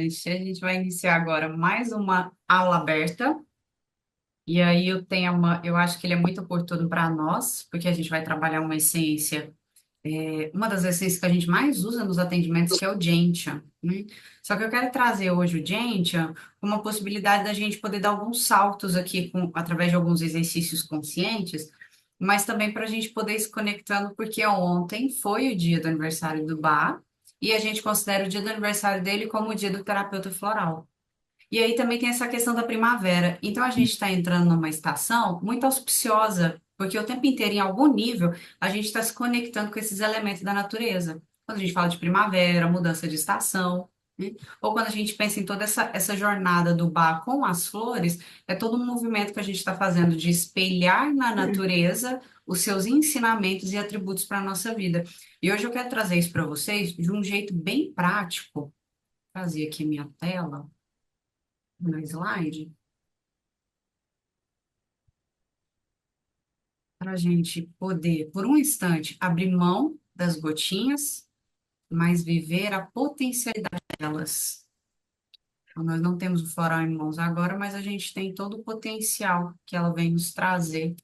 gente. A gente vai iniciar agora mais uma aula aberta. E aí o tema, eu acho que ele é muito oportuno para nós, porque a gente vai trabalhar uma essência, uma das essências que a gente mais usa nos atendimentos, que é o Gentian, né? Só que eu quero trazer hoje o Gentian com uma possibilidade da gente poder dar alguns saltos aqui através de alguns exercícios conscientes, mas também para a gente poder ir se conectando, porque ontem foi o dia do aniversário do Bar, e a gente considera o dia do aniversário dele como o dia do terapeuta floral. E aí também tem essa questão da primavera. Então a gente está entrando numa estação muito auspiciosa, porque o tempo inteiro, em algum nível, a gente está se conectando com esses elementos da natureza. Quando a gente fala de primavera, mudança de estação, né? Ou quando a gente pensa em toda essa jornada do bar com as flores, é todo um movimento que a gente está fazendo de espelhar na natureza os seus ensinamentos e atributos para a nossa vida. E hoje eu quero trazer isso para vocês de um jeito bem prático. Vou trazer aqui a minha tela no slide, para a gente poder, por um instante, abrir mão das gotinhas, mas viver a potencialidade delas. Então, nós não temos o floral em mãos agora, mas a gente tem todo o potencial que ela vem nos trazer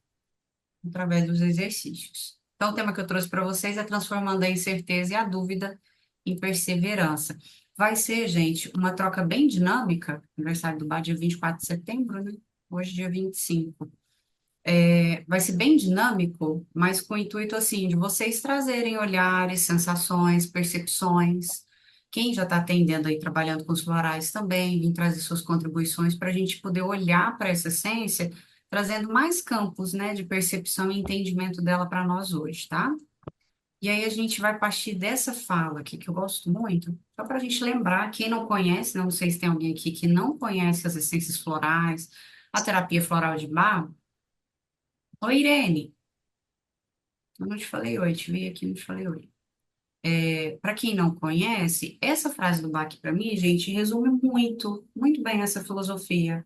através dos exercícios. Então, o tema que eu trouxe para vocês é transformando a incerteza e a dúvida em perseverança. Vai ser, gente, uma troca bem dinâmica, aniversário do bar, dia 24 de setembro, né? Hoje, dia 25. Vai ser bem dinâmico, mas com o intuito assim de vocês trazerem olhares, sensações, percepções. Quem já está atendendo aí, trabalhando com os florais também, vem trazer suas contribuições para a gente poder olhar para essa essência, trazendo mais campos, né, de percepção e entendimento dela para nós hoje, tá? E aí a gente vai partir dessa fala aqui, que eu gosto muito, só para a gente lembrar, quem não conhece, não sei se tem alguém aqui que não conhece as essências florais, a terapia floral de Bach. Oi, Irene. Eu não te falei oi, te vi aqui, não te falei oi. Para quem não conhece, essa frase do Bach, para mim, gente, resume muito, muito bem essa filosofia.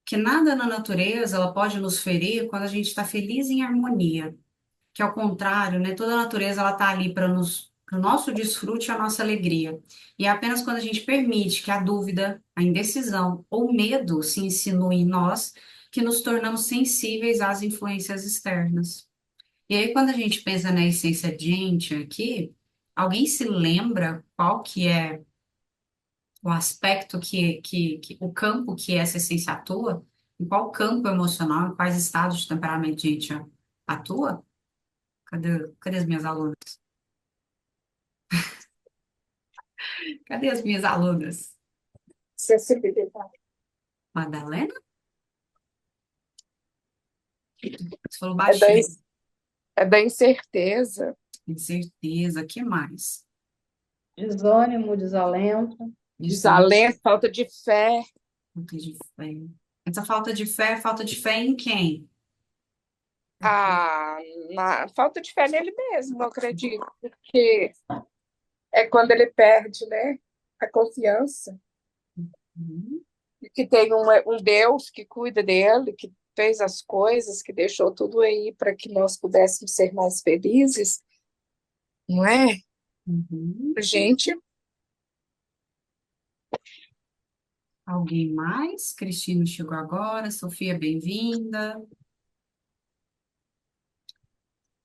Que nada na natureza ela pode nos ferir quando a gente está feliz em harmonia. Que ao contrário, né, toda a natureza ela está ali para o nosso desfrute e a nossa alegria. E é apenas quando a gente permite que a dúvida, a indecisão ou o medo se insinuem em nós que nos tornamos sensíveis às influências externas. E aí, quando a gente pensa na essência gente aqui, alguém se lembra qual que é o aspecto o campo que essa essência atua? Em qual campo emocional, em quais estados de temperamento gente atua? Cadê as minhas alunas? Cadê as minhas alunas? Sensibilidade. Madalena? Você falou É da, baixinho. é da incerteza. Com certeza. Que mais? Desânimo, desalento. Desânimo, Desalento, falta de fé. falta de fé. Essa falta de fé em quem? A, falta de fé nele mesmo, eu acredito. Porque é quando ele perde, né? A confiança. Uhum. E que tem um Deus que cuida dele, que fez as coisas, que deixou tudo aí para que nós pudéssemos ser mais felizes, não é? Uhum. Gente, Alguém mais? Cristina chegou agora. Sofia, bem-vinda.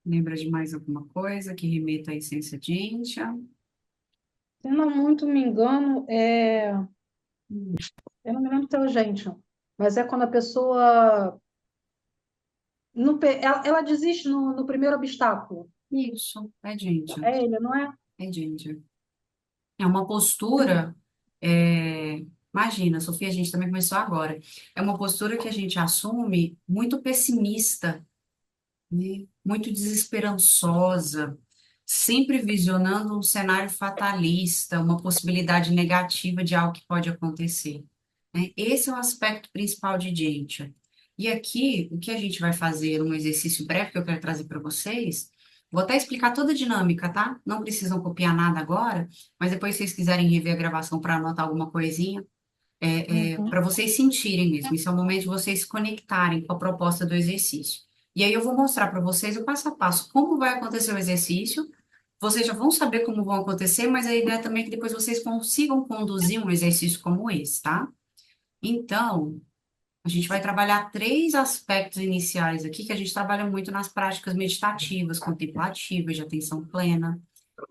Lembra de mais alguma coisa que remeta à essência de Índia? Se eu não muito me engano, eu não me lembro teu gente, mas é quando a pessoa ela desiste no primeiro obstáculo. Isso, é de Índia. É ele, não é? É de Índia. É uma postura. Imagina, Sofia, a gente também começou agora. É uma postura que a gente assume muito pessimista, né? Muito desesperançosa, sempre visionando um cenário fatalista, uma possibilidade negativa de algo que pode acontecer, né? Esse é o aspecto principal de Jentia. E aqui, o que a gente vai fazer, um exercício breve que eu quero trazer para vocês, vou até explicar toda a dinâmica, tá? Não precisam copiar nada agora, mas depois, se vocês quiserem rever a gravação para anotar alguma coisinha, Uhum. para vocês sentirem mesmo. Isso é o momento de vocês se conectarem com a proposta do exercício. E aí eu vou mostrar para vocês o passo a passo como vai acontecer o exercício, vocês já vão saber como vão acontecer, mas a ideia também é que depois vocês consigam conduzir um exercício como esse, tá? Então, a gente vai trabalhar três aspectos iniciais aqui, que a gente trabalha muito nas práticas meditativas, contemplativas, de atenção plena,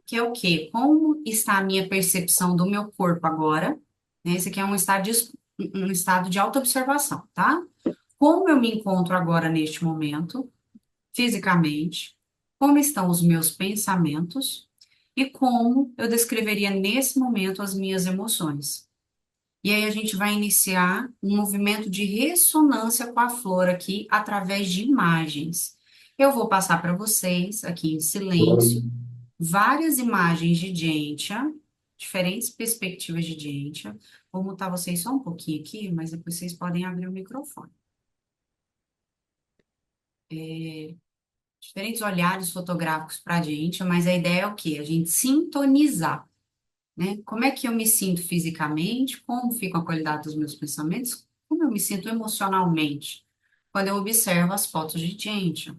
que é o quê? Como está a minha percepção do meu corpo agora? Né? Esse aqui é um estado de autoobservação, tá? Como eu me encontro agora neste momento, fisicamente, como estão os meus pensamentos e como eu descreveria nesse momento as minhas emoções. E aí a gente vai iniciar um movimento de ressonância com a flor aqui através de imagens. Eu vou passar para vocês aqui em silêncio várias imagens de Jentia, diferentes perspectivas de Jentia. Vou mutar vocês só um pouquinho aqui, mas depois vocês podem abrir o microfone. Diferentes olhares fotográficos para a gente, mas a ideia é o quê? A gente sintonizar, né? Como é que eu me sinto fisicamente, como fica a qualidade dos meus pensamentos, como eu me sinto emocionalmente quando eu observo as fotos de gente.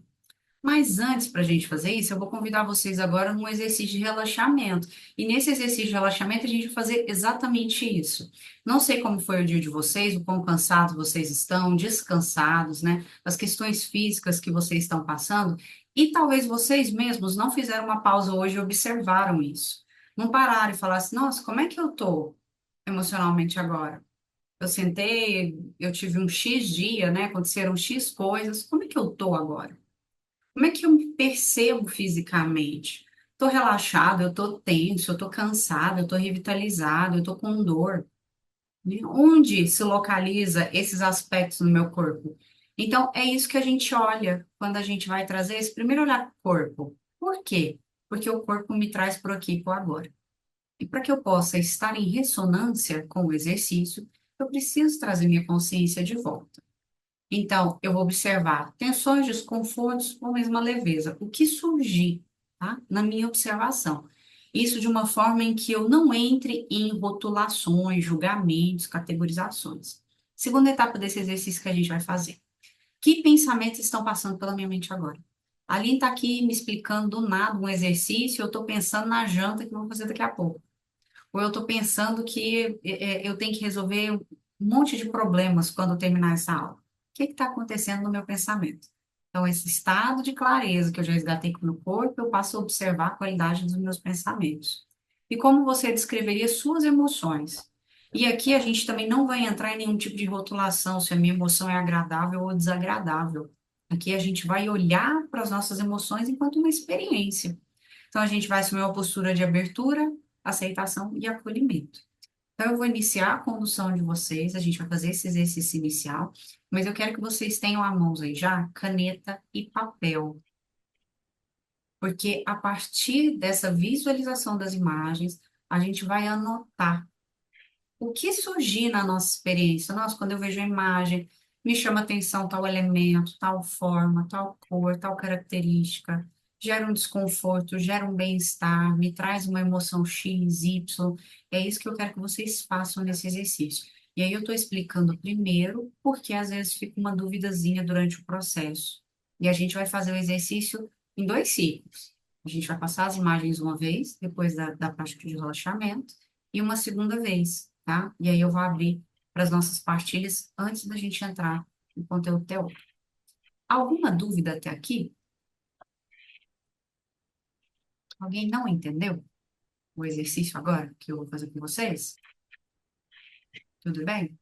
Mas antes, para a gente fazer isso, eu vou convidar vocês agora num exercício de relaxamento. E nesse exercício de relaxamento, a gente vai fazer exatamente isso. Não sei como foi o dia de vocês, o quão cansados vocês estão, descansados, né? As questões físicas que vocês estão passando. E talvez vocês mesmos não fizeram uma pausa hoje e observaram isso. Não pararam e falaram assim, nossa, como é que eu tô emocionalmente agora? Eu sentei, eu tive um X dia, né? Aconteceram X coisas. Como é que eu tô agora? Como é que eu me percebo fisicamente? Estou relaxado, eu estou tenso, eu estou cansado, eu estou revitalizado, eu estou com dor, né? Onde se localiza esses aspectos no meu corpo? Então, é isso que a gente olha quando a gente vai trazer esse primeiro olhar para o corpo. Por quê? Porque o corpo me traz por aqui e por agora. E para que eu possa estar em ressonância com o exercício, eu preciso trazer minha consciência de volta. Então, eu vou observar tensões, desconfortos ou mesmo a leveza, o que surgir, tá? Na minha observação. Isso de uma forma em que eu não entre em rotulações, julgamentos, categorizações. Segunda etapa desse exercício que a gente vai fazer. Que pensamentos estão passando pela minha mente agora? A Aline está aqui me explicando do nada um exercício, eu estou pensando na janta que eu vou fazer daqui a pouco. Ou eu estou pensando que eu tenho que resolver um monte de problemas quando eu terminar essa aula. O que está acontecendo no meu pensamento? Então, esse estado de clareza que eu já resgatei com o meu corpo, eu passo a observar a qualidade dos meus pensamentos. E como você descreveria suas emoções? E aqui a gente também não vai entrar em nenhum tipo de rotulação, se a minha emoção é agradável ou desagradável. Aqui a gente vai olhar para as nossas emoções enquanto uma experiência. Então, a gente vai assumir uma postura de abertura, aceitação e acolhimento. Então, eu vou iniciar a condução de vocês, a gente vai fazer esse exercício inicial, mas eu quero que vocês tenham à mão aí já caneta e papel, porque a partir dessa visualização das imagens, a gente vai anotar o que surgir na nossa experiência. Nossa, quando eu vejo a imagem, me chama atenção tal elemento, tal forma, tal cor, tal característica, gera um desconforto, gera um bem-estar, me traz uma emoção X, Y. É isso que eu quero que vocês façam nesse exercício. E aí eu estou explicando primeiro, porque às vezes fica uma duvidazinha durante o processo. E a gente vai fazer o exercício em dois ciclos. A gente vai passar as imagens uma vez, depois da prática de relaxamento, e uma segunda vez, tá? E aí eu vou abrir para as nossas partilhas antes da gente entrar no conteúdo teórico. Alguma dúvida até aqui? Alguém não entendeu o exercício agora que eu vou fazer com vocês? Tudo bem?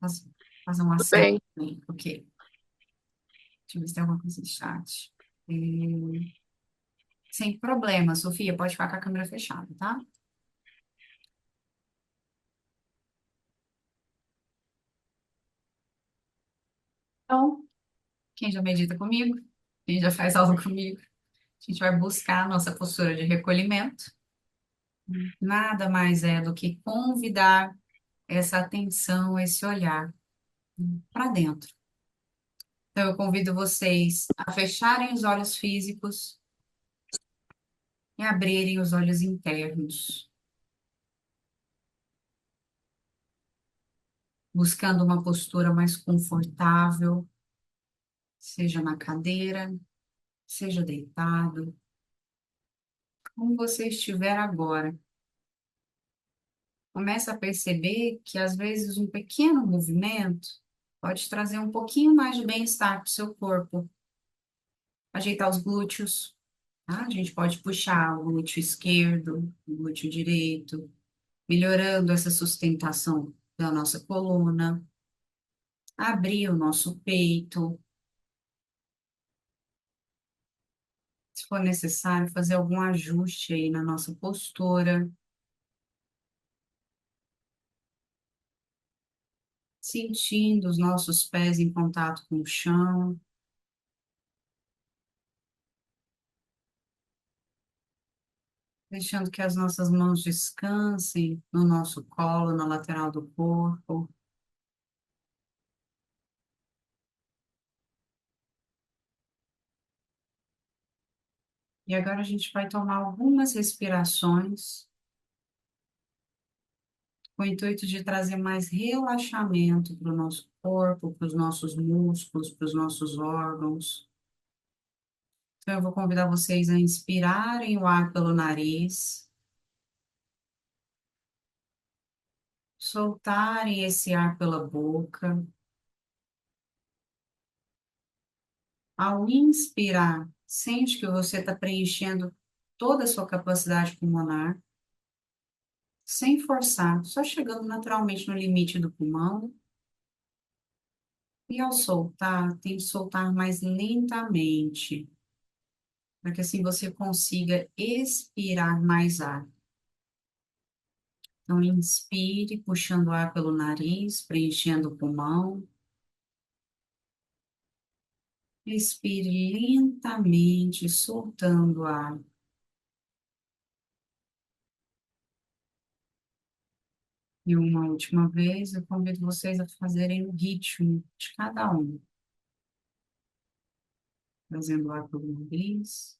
Faz, faz um Tudo aceno bem. aí, ok. Deixa eu ver se tem alguma coisa no chat. Sem problema, Sofia, pode ficar com a câmera fechada, tá? Então, quem já medita comigo, quem já faz aula comigo, a gente vai buscar a nossa postura de recolhimento. Nada mais é do que convidar essa atenção, esse olhar para dentro. Então, eu convido vocês a fecharem os olhos físicos e abrirem os olhos internos, buscando uma postura mais confortável, seja na cadeira, seja deitado. como você estiver agora. Começa a perceber que, às vezes, um pequeno movimento pode trazer um pouquinho mais de bem-estar para o seu corpo. Ajeitar os glúteos, tá? A gente pode puxar o glúteo esquerdo, o glúteo direito, melhorando essa sustentação da nossa coluna. Abrir o nosso peito. Se for necessário, fazer algum ajuste aí na nossa postura. Sentindo os nossos pés em contato com o chão. Deixando que as nossas mãos descansem no nosso colo, na lateral do corpo. E agora a gente vai tomar algumas respirações com o intuito de trazer mais relaxamento para o nosso corpo, para os nossos músculos, para os nossos órgãos. Então, eu vou convidar vocês a inspirarem o ar pelo nariz, soltarem esse ar pela boca. Ao inspirar, sente que você está preenchendo toda a sua capacidade pulmonar, sem forçar, só chegando naturalmente no limite do pulmão. E ao soltar, tem que soltar mais lentamente, para que assim você consiga expirar mais ar. Então, inspire, puxando o ar pelo nariz, preenchendo o pulmão. Expire lentamente, soltando o ar. E uma última vez, eu convido vocês a fazerem o ritmo de cada um. Trazendo o ar pelo nariz.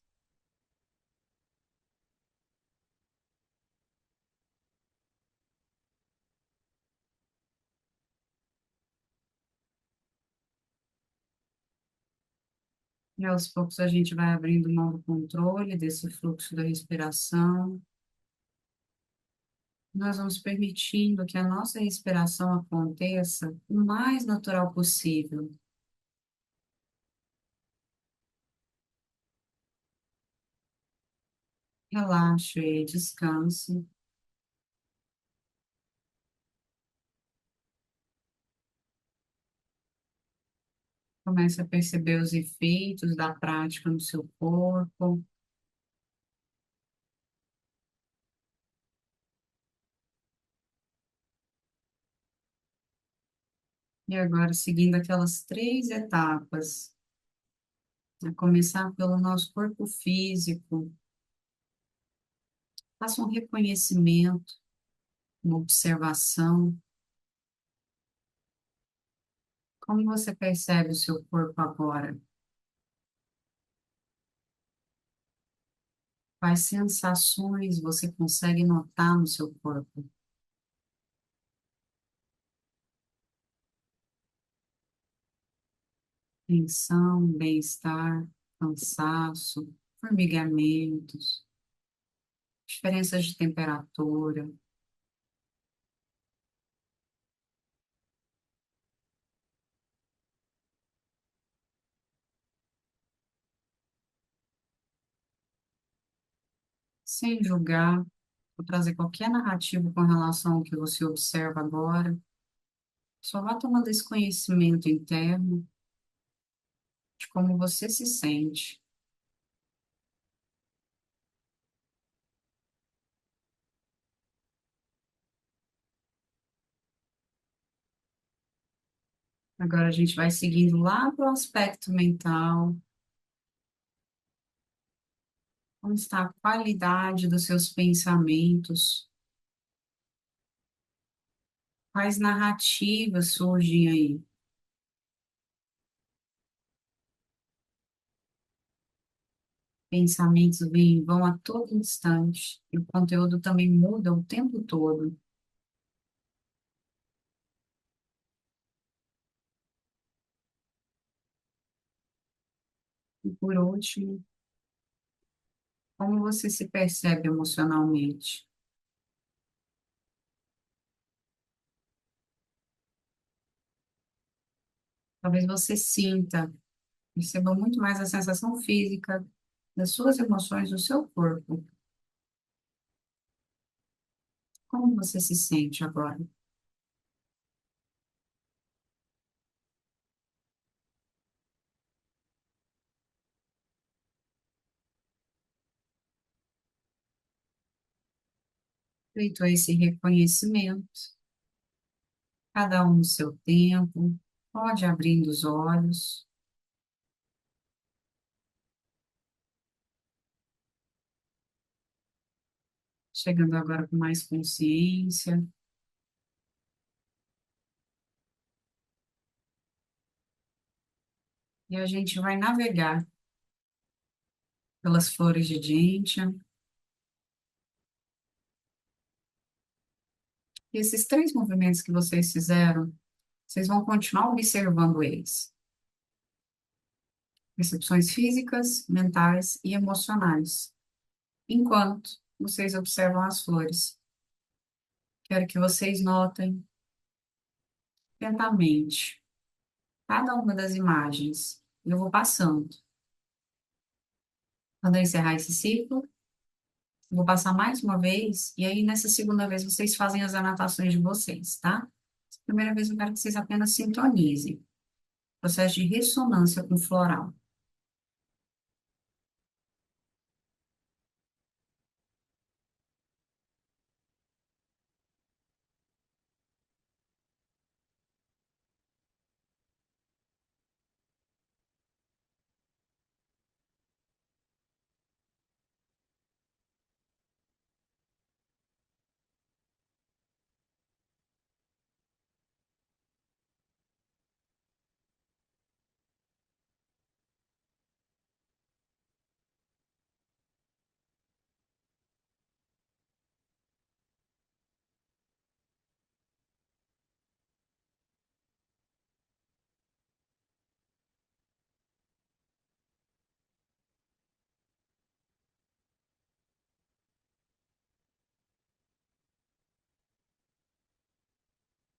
E aos poucos a gente vai abrindo mão do controle desse fluxo da respiração. Nós vamos permitindo que a nossa respiração aconteça o mais natural possível. Relaxe e descanse. Comece a perceber os efeitos da prática no seu corpo. E agora, seguindo aquelas 3 etapas, a começar pelo nosso corpo físico, faça um reconhecimento, uma observação. Como você percebe o seu corpo agora? Quais sensações você consegue notar no seu corpo? Tensão, bem-estar, cansaço, formigamentos, diferenças de temperatura. Sem julgar, ou trazer qualquer narrativa com relação ao que você observa agora. Só vá tomando esse conhecimento interno de como você se sente. Agora a gente vai seguindo lá para o aspecto mental. Como está a qualidade dos seus pensamentos? Quais narrativas surgem aí? Pensamentos vêm e vão a todo instante. E o conteúdo também muda o tempo todo. E por último, Como você se percebe emocionalmente? Talvez você sinta, perceba muito mais a sensação física das suas emoções do seu corpo. Como você se sente agora? Feito esse reconhecimento, cada um no seu tempo, pode abrindo os olhos, chegando agora com mais consciência, e a gente vai navegar pelas flores de Gentian. E esses três movimentos que vocês fizeram, vocês vão continuar observando eles. Percepções físicas, mentais e emocionais, enquanto vocês observam as flores. Quero que vocês notem atentamente cada uma das imagens. Eu vou passando. Quando eu encerrar esse ciclo, eu vou passar mais uma vez, e aí nessa segunda vez vocês fazem as anotações de vocês, tá? Primeira vez eu quero que vocês apenas sintonizem. Processo de ressonância com floral.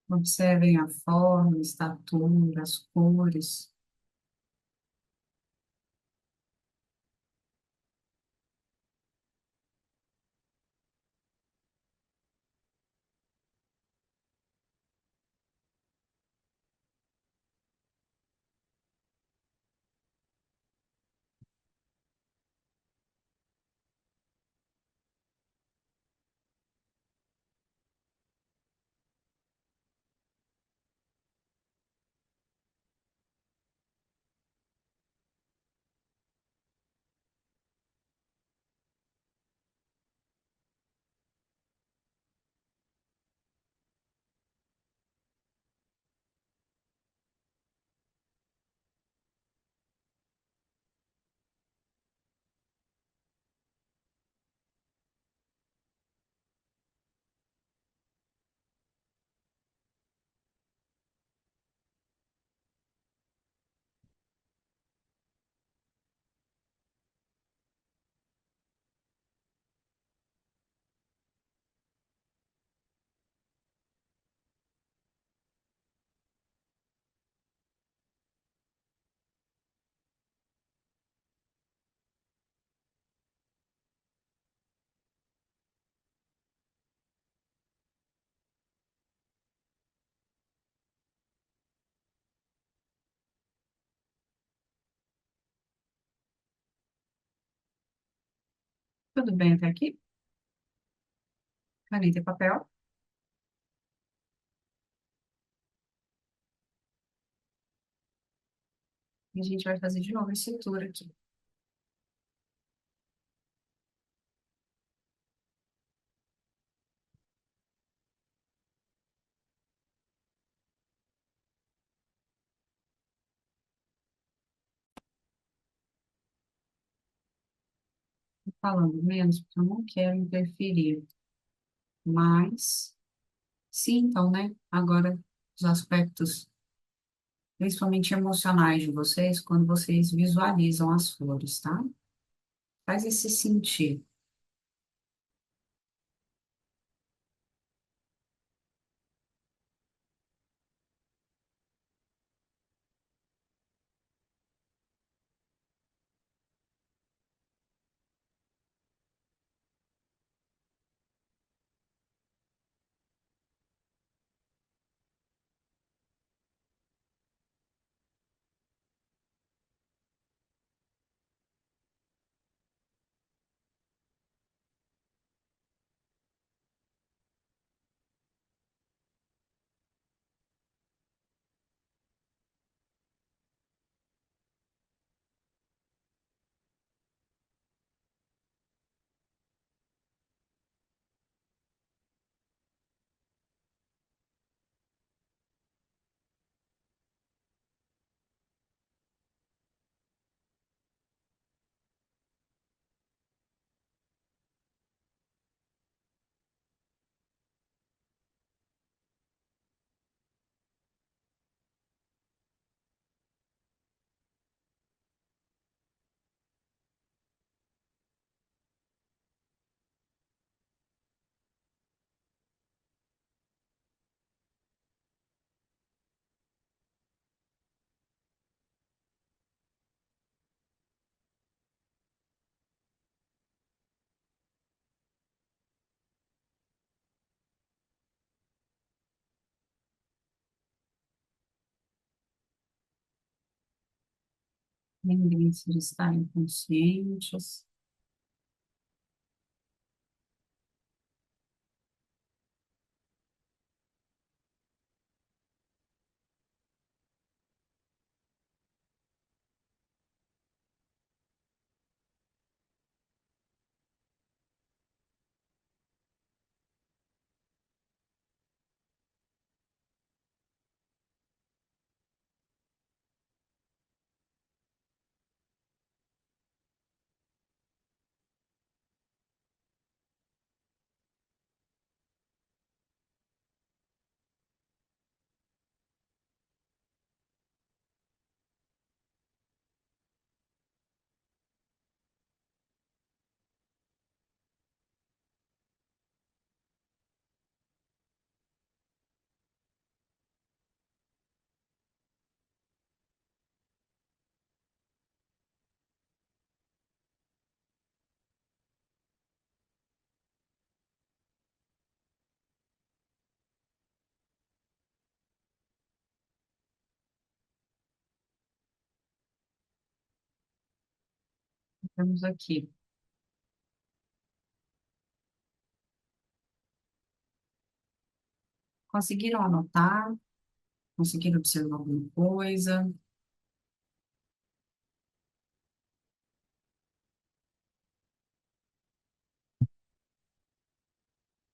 Observem a forma, a estatura, as cores. Tudo bem até aqui? Caneta e papel. E a gente vai fazer de novo esse tour aqui. Falando menos, porque eu não quero interferir. Mas, sintam, né? Agora, os aspectos, principalmente emocionais de vocês, quando vocês visualizam as flores, tá? Faz esse sentir. Lembrem-se de estarem conscientes. Estamos aqui. Conseguiram anotar? Conseguiram observar alguma coisa?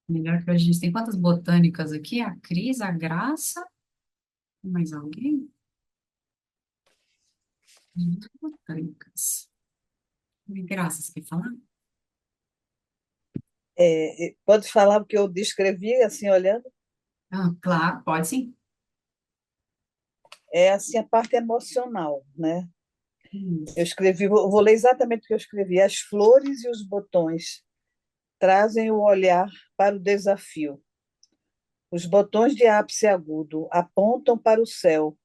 Melhor que a gente tem quantas botânicas aqui? A Cris, a Graça, mais alguém? Muitas botânicas. E Graça, você quer falar? Pode falar o que eu descrevi, assim, olhando? Ah, claro, pode sim. É assim a parte emocional, né? Eu Isso. escrevi, vou ler exatamente o que eu escrevi. As flores e os botões trazem o olhar para o desafio. Os botões de ápice agudo apontam para o céu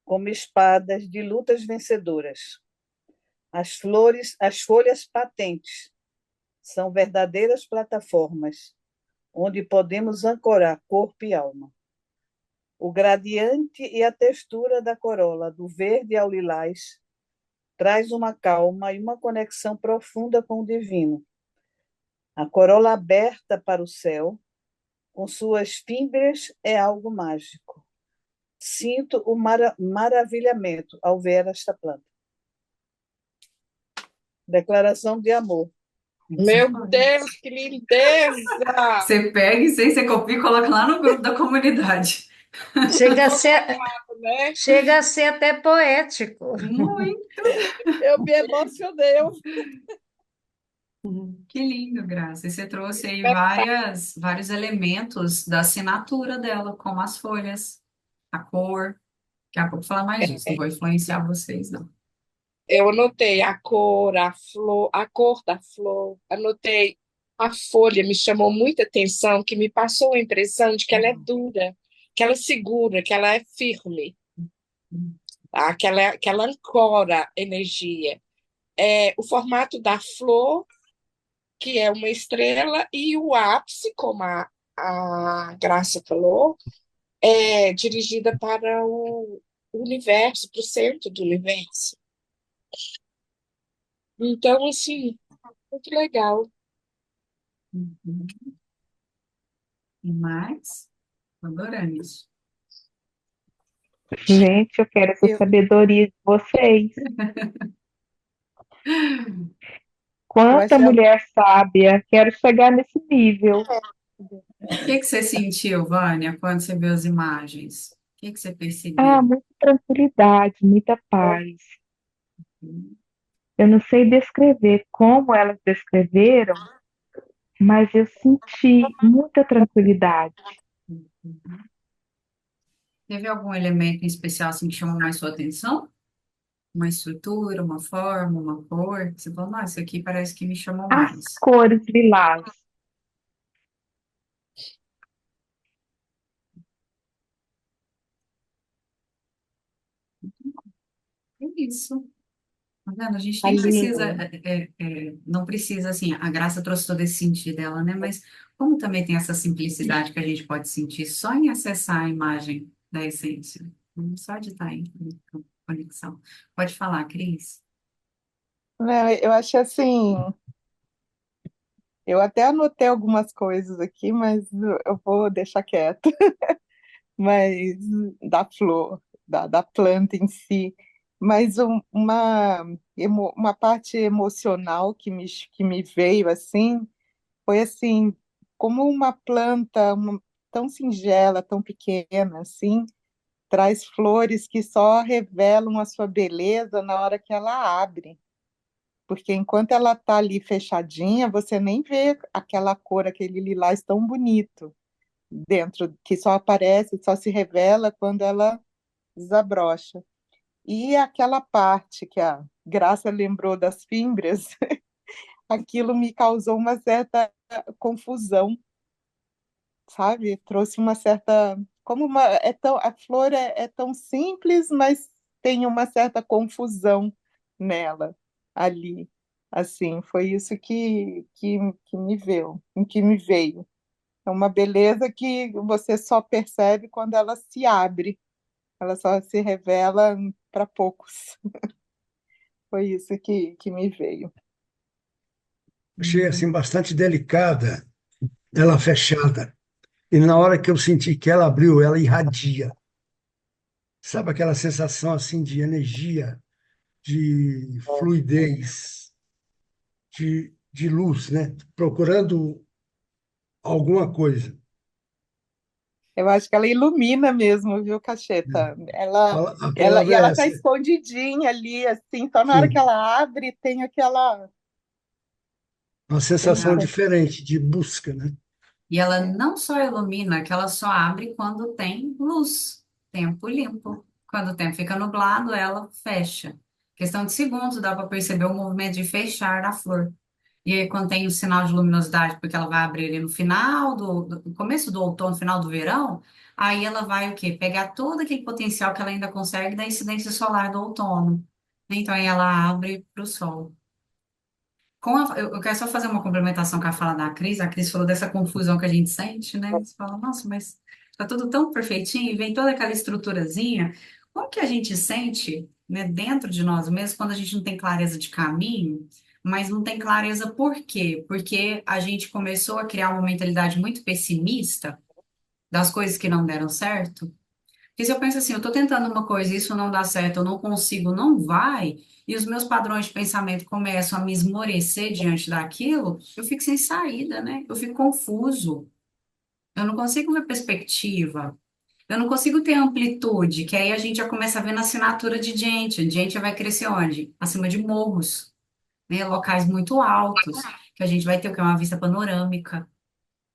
como espadas de lutas vencedoras. As flores, as folhas patentes são verdadeiras plataformas onde podemos ancorar corpo e alma. O gradiente e a textura da corola, do verde ao lilás, traz uma calma e uma conexão profunda com o divino. A corola aberta para o céu, com suas fímbrias, é algo mágico. Sinto o maravilhamento ao ver esta planta. Declaração de amor. Isso Meu foi. Deus, que lindeza! Você pega e você copia e coloca lá no grupo da comunidade. Chega a ser, Né? chega a ser até poético. Muito. Eu me emocionei. Que lindo, Graça. E você trouxe aí vários elementos da assinatura dela, como as folhas, a cor. Daqui a pouco falar mais disso, não vou influenciar vocês, não. Eu anotei a cor, a flor, a cor da flor, anotei a folha, me chamou muita atenção, que me passou a impressão de que ela é dura, que ela é segura, que ela é firme, tá? Que ela ancora energia. O formato da flor, que é uma estrela, e o ápice, como a Graça falou, é dirigida para o universo, para o centro do universo. Então, assim, muito legal. Uhum. E mais? Tô adorando isso. Gente, eu quero essa Eu, sabedoria de vocês. eu Quanta achei a- mulher sábia, quero chegar nesse nível. O que que você sentiu, Vânia, quando você viu as imagens? O que que você Ah, percebeu? muita tranquilidade, muita paz. Eu não sei descrever como elas descreveram, mas eu senti muita tranquilidade. Teve algum elemento em especial assim, que chamou mais sua atenção? Uma estrutura, uma forma, uma cor? Você falou, nossa, isso aqui parece que me chamou As mais. cores lilás. É isso. Tá vendo? A gente A nem precisa, língua. não precisa, assim, a Graça trouxe todo esse sentido dela, né? Mas como também tem essa simplicidade que a gente pode sentir só em acessar a imagem da essência, só de estar em conexão. Pode falar, Cris. Não, eu acho assim, eu até anotei algumas coisas aqui, mas eu vou deixar quieto. Mas da flor, da planta em si. Mas uma parte emocional que me veio assim, foi assim, como uma planta tão singela, tão pequena assim, traz flores que só revelam a sua beleza na hora que ela abre. Porque enquanto ela está ali fechadinha, você nem vê aquela cor, aquele lilás tão bonito dentro, que só aparece, só se revela quando ela desabrocha. E aquela parte que a Graça lembrou das fímbrias, aquilo me causou uma certa confusão, sabe? Trouxe uma certa. A flor é tão simples, mas tem uma certa confusão nela, ali. Assim, foi isso que me veio. É uma beleza que você só percebe quando ela se abre, ela só se revela para poucos. Foi isso que me veio. Achei assim bastante delicada, ela fechada. E na hora que eu senti que ela abriu, ela irradia. Sabe aquela sensação assim de energia, de fluidez, de luz, né? Procurando alguma coisa. Eu acho que ela ilumina mesmo, viu, Cacheta? A E palavra é ela tá essa. escondidinha ali, assim, só na hora que Sim, ela abre tem aquela. uma Tem sensação Exato. diferente de busca, né? E ela não só ilumina, que ela só abre quando tem luz, tempo limpo. Quando o tempo fica nublado, ela fecha. Questão de segundos, dá para perceber o movimento de fechar da flor. E aí, quando tem o sinal de luminosidade, porque ela vai abrir ali no final no começo do outono, final do verão, aí ela vai o quê? Pegar todo aquele potencial que ela ainda consegue da incidência solar do outono. Então, aí ela abre para o sol. Eu quero só fazer uma complementação com a fala da Cris. A Cris falou dessa confusão que a gente sente, né? Você fala, nossa, mas tá tudo tão perfeitinho e vem toda aquela estruturazinha. Como que a gente sente, né, dentro de nós mesmos quando a gente não tem clareza de caminho, mas não tem clareza por quê? Porque a gente começou a criar uma mentalidade muito pessimista das coisas que não deram certo. Porque se eu penso assim, eu estou tentando uma coisa e isso não dá certo, eu não consigo, não vai, e os meus padrões de pensamento começam a me esmorecer diante daquilo, eu fico sem saída, né? Eu fico confuso, eu não consigo ver perspectiva, eu não consigo ter amplitude, que aí a gente já começa a ver na assinatura de gente. A gente vai crescer onde? Acima de morros, né? Locais muito altos, que a gente vai ter o que? Uma vista panorâmica.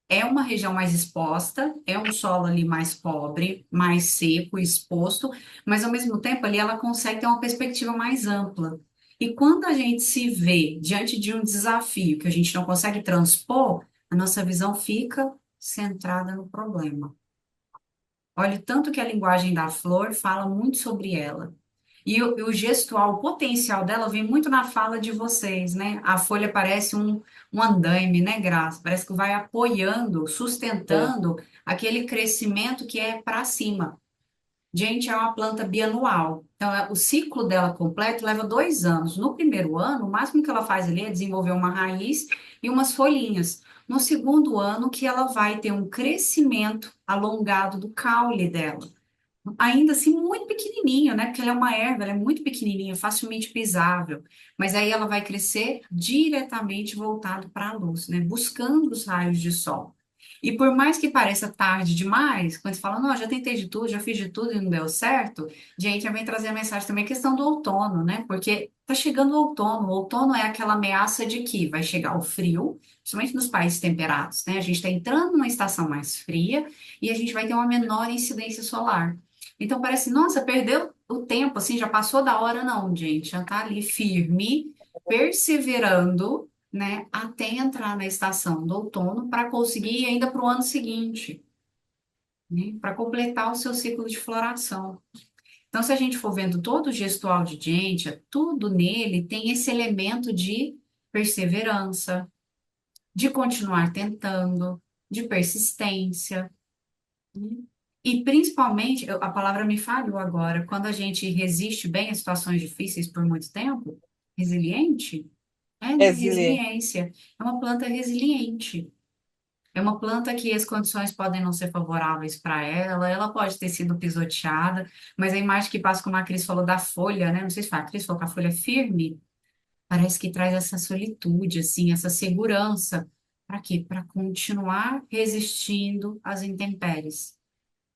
É uma região mais exposta, é um solo ali mais pobre, mais seco, exposto, mas ao mesmo tempo ali ela consegue ter uma perspectiva mais ampla. E quando a gente se vê diante de um desafio que a gente não consegue transpor, a nossa visão fica centrada no problema. Olha, o tanto que a linguagem da flor fala muito sobre ela. E o gestual, o potencial dela vem muito na fala de vocês, né? A folha parece um andaime, né, Graça? Parece que vai apoiando, É. sustentando aquele crescimento que é para cima. Gente, é uma planta bianual. Então, o ciclo dela completo leva 2 anos. No primeiro ano, o máximo que ela faz ali é desenvolver uma raiz e umas folhinhas. No segundo ano, que ela vai ter um crescimento alongado do caule dela. Ainda assim, muito pequenininho, né? Porque ela é uma erva, ela é muito pequenininha, facilmente pisável. Mas aí ela vai crescer diretamente voltado para a luz, né? Buscando os raios de sol. E por mais que pareça tarde demais, quando você fala, não, já tentei de tudo, já fiz de tudo e não deu certo, gente, vem trazer a mensagem também, a questão do outono, né? Porque tá chegando o outono. O outono é aquela ameaça de que vai chegar o frio, principalmente nos países temperados, né? A gente está entrando numa estação mais fria e a gente vai ter uma menor incidência solar. Então parece, nossa, perdeu o tempo, assim, já passou da hora, não, gente. Já tá ali firme, perseverando, né, até entrar na estação do outono para conseguir ir ainda para o ano seguinte, né, para completar o seu ciclo de floração. Então, se a gente for vendo todo o gestual de Gentia, tudo nele tem esse elemento de perseverança, de continuar tentando, de persistência. E principalmente, a palavra me falhou agora, quando a gente resiste bem a situações difíceis por muito tempo, resiliente, é, né? Resiliente. Resiliência. É uma planta resiliente. É uma planta que as condições podem não ser favoráveis para ela, ela pode ter sido pisoteada, mas a imagem que passa, como a Cris falou, da folha, né? Não sei se foi a Cris falou que a folha é firme, parece que traz essa solitude, assim, essa segurança. Para quê? Para continuar resistindo às intempéries.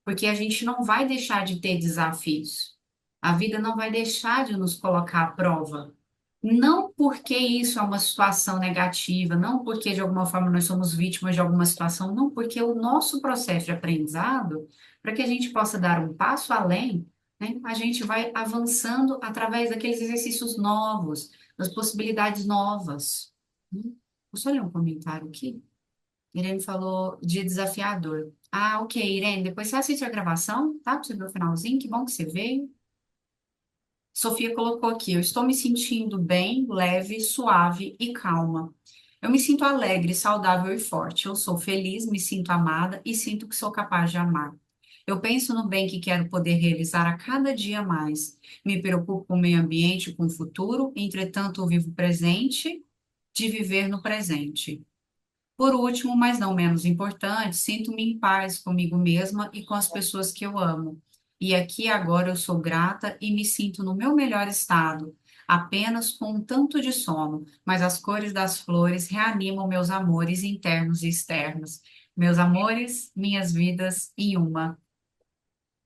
Porque a gente não vai deixar de ter desafios. A vida não vai deixar de nos colocar à prova. Não porque isso é uma situação negativa, não porque de alguma forma nós somos vítimas de alguma situação, não porque o nosso processo de aprendizado, para que a gente possa dar um passo além, né, a gente vai avançando através daqueles exercícios novos, das possibilidades novas. Deixa eu ler um comentário aqui. Irene falou de desafiador. Ah, ok, Irene, depois você assiste a gravação, tá? Pra você ver o finalzinho, que bom que você veio. Sofia colocou aqui, eu estou me sentindo bem, leve, suave e calma. Eu me sinto alegre, saudável e forte. Eu sou feliz, me sinto amada e sinto que sou capaz de amar. Eu penso no bem que quero poder realizar a cada dia mais. Me preocupo com o meio ambiente e com o futuro, entretanto, eu vivo o presente de viver no presente. Por último, mas não menos importante, sinto-me em paz comigo mesma e com as pessoas que eu amo. E aqui e agora eu sou grata e me sinto no meu melhor estado, apenas com um tanto de sono, mas as cores das flores reanimam meus amores internos e externos. Meus amores, minhas vidas em uma.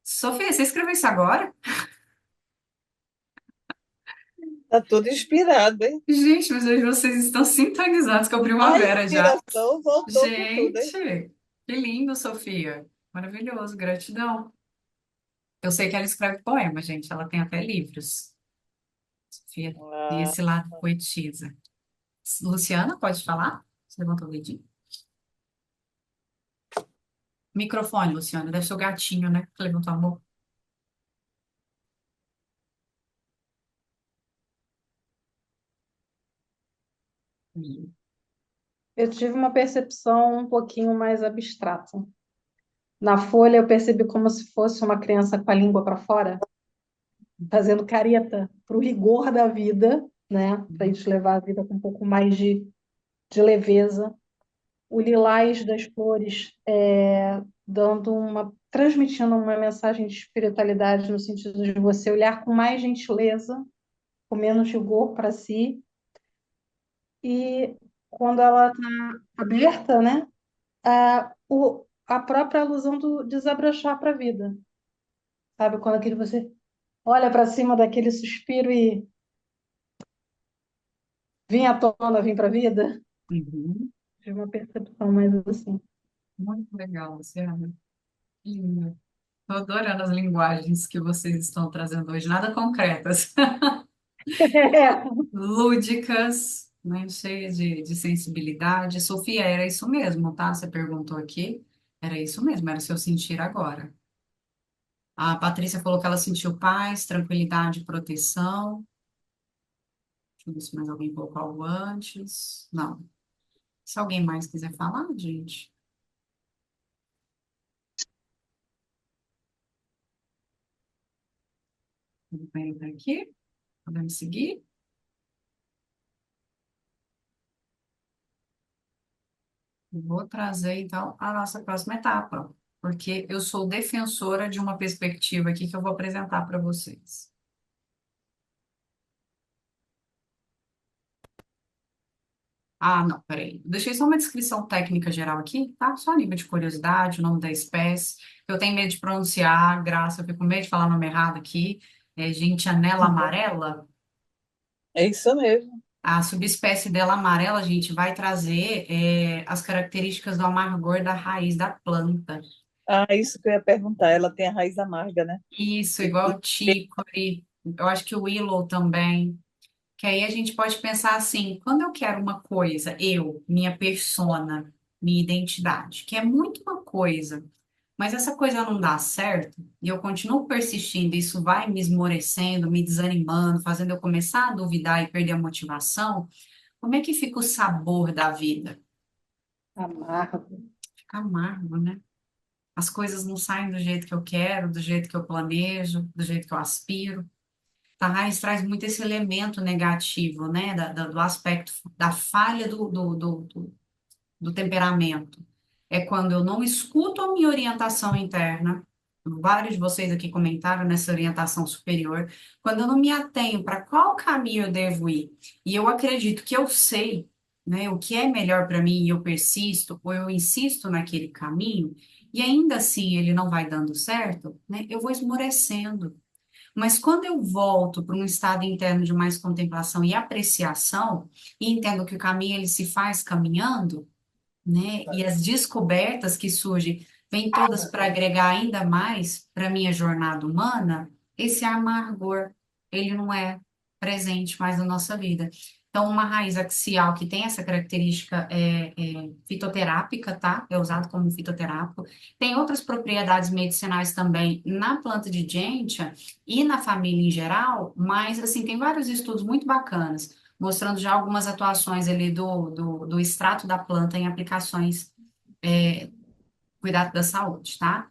Sofia, você escreveu isso agora? Está tudo inspirado, hein? Gente, mas hoje vocês estão sintonizados com a A primavera já. inspiração voltou com tudo, hein? Gente, que lindo, Sofia. Maravilhoso, gratidão. Eu sei que ela escreve poema, gente. Ela tem até livros. Sofia tem Ah, esse lado poetisa. Luciana, pode falar? Você levantou o dedinho? Microfone, Luciana. Deve ser o gatinho, né? Que levantou a mão. Eu tive uma percepção um pouquinho mais abstrata. Na folha, eu percebi como se fosse uma criança com a língua para fora, fazendo careta para o rigor da vida, né? Para a gente levar a vida com um pouco mais de leveza. O lilás das flores transmitindo uma mensagem de espiritualidade no sentido de você olhar com mais gentileza, com menos rigor para si. E quando ela está aberta, né? A própria alusão do desabrochar para a vida. Sabe? Quando aquele você olha para cima daquele suspiro e vem à tona, vem para a vida. Uhum. Tive uma percepção mais assim. Muito legal, Luciana. Que lindo. Estou adorando as linguagens que vocês estão trazendo hoje. Nada concretas. lúdicas, né? Cheias de sensibilidade. Sofia, era isso mesmo, tá? Você perguntou aqui. Era isso mesmo, era o seu sentir agora. A Patrícia falou que ela sentiu paz, tranquilidade e proteção. Deixa eu ver se mais alguém colocou algo antes. Não. Se alguém mais quiser falar, gente, tudo bem por aqui? Podemos seguir? Eu vou trazer, então, a nossa próxima etapa, porque eu sou defensora de uma perspectiva aqui que eu vou apresentar para vocês. Ah, não, peraí. Deixei só uma descrição técnica geral aqui, tá? Só a nível de curiosidade, o nome da espécie. Eu tenho medo de pronunciar, graça, eu fico com medo de falar o nome errado aqui. É gentianella amarela. É isso mesmo. A subespécie dela amarela, gente, vai trazer as características do amargor da raiz da planta. Ah, isso que eu ia perguntar. Ela tem a raiz amarga, né? Isso, E, igual o chicory. Eu acho que o willow também. Que aí a gente pode pensar assim, quando eu quero uma coisa, eu, minha persona, minha identidade, que é muito uma coisa, mas essa coisa não dá certo, e eu continuo persistindo, isso vai me esmorecendo, me desanimando, fazendo eu começar a duvidar e perder a motivação, como é que fica o sabor da vida? Amargo. Fica amargo, né? As coisas não saem do jeito que eu quero, do jeito que eu planejo, do jeito que eu aspiro. A raiz traz muito esse elemento negativo, né, do aspecto da falha do temperamento. É quando eu não escuto a minha orientação interna, vários de vocês aqui comentaram nessa orientação superior, quando eu não me atenho para qual caminho eu devo ir, e eu acredito que eu sei, né, o que é melhor para mim, e eu persisto, ou eu insisto naquele caminho, e ainda assim ele não vai dando certo, né, eu vou esmorecendo. Mas quando eu volto para um estado interno de mais contemplação e apreciação, e entendo que o caminho ele se faz caminhando, né? E as descobertas que surgem vêm todas para agregar ainda mais para a minha jornada humana, esse amargor, ele não é presente mais na nossa vida. Então, uma raiz axial que tem essa característica é fitoterápica, tá? É usado como fitoterápico. Tem outras propriedades medicinais também na planta de gentian e na família em geral, mas, assim, tem vários estudos muito bacanas mostrando já algumas atuações ali do extrato da planta em aplicações, cuidado da saúde, tá?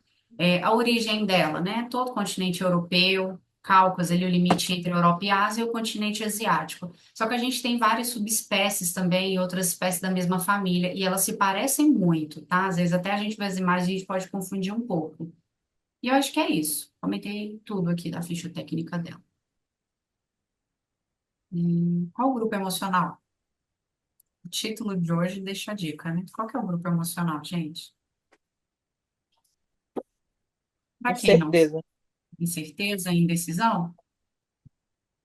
A origem dela, né? Todo o continente europeu, Cáucaso, ali o limite entre Europa e Ásia, e o continente asiático. Só que a gente tem várias subespécies também, e outras espécies da mesma família, e elas se parecem muito, tá? Às vezes até a gente vê as imagens e a gente pode confundir um pouco. E eu acho que é isso. Comentei tudo aqui da ficha técnica dela. Qual o grupo emocional? O título de hoje deixa a dica, né? Qual que é o grupo emocional, gente? Para quem não, Incerteza. incerteza, indecisão?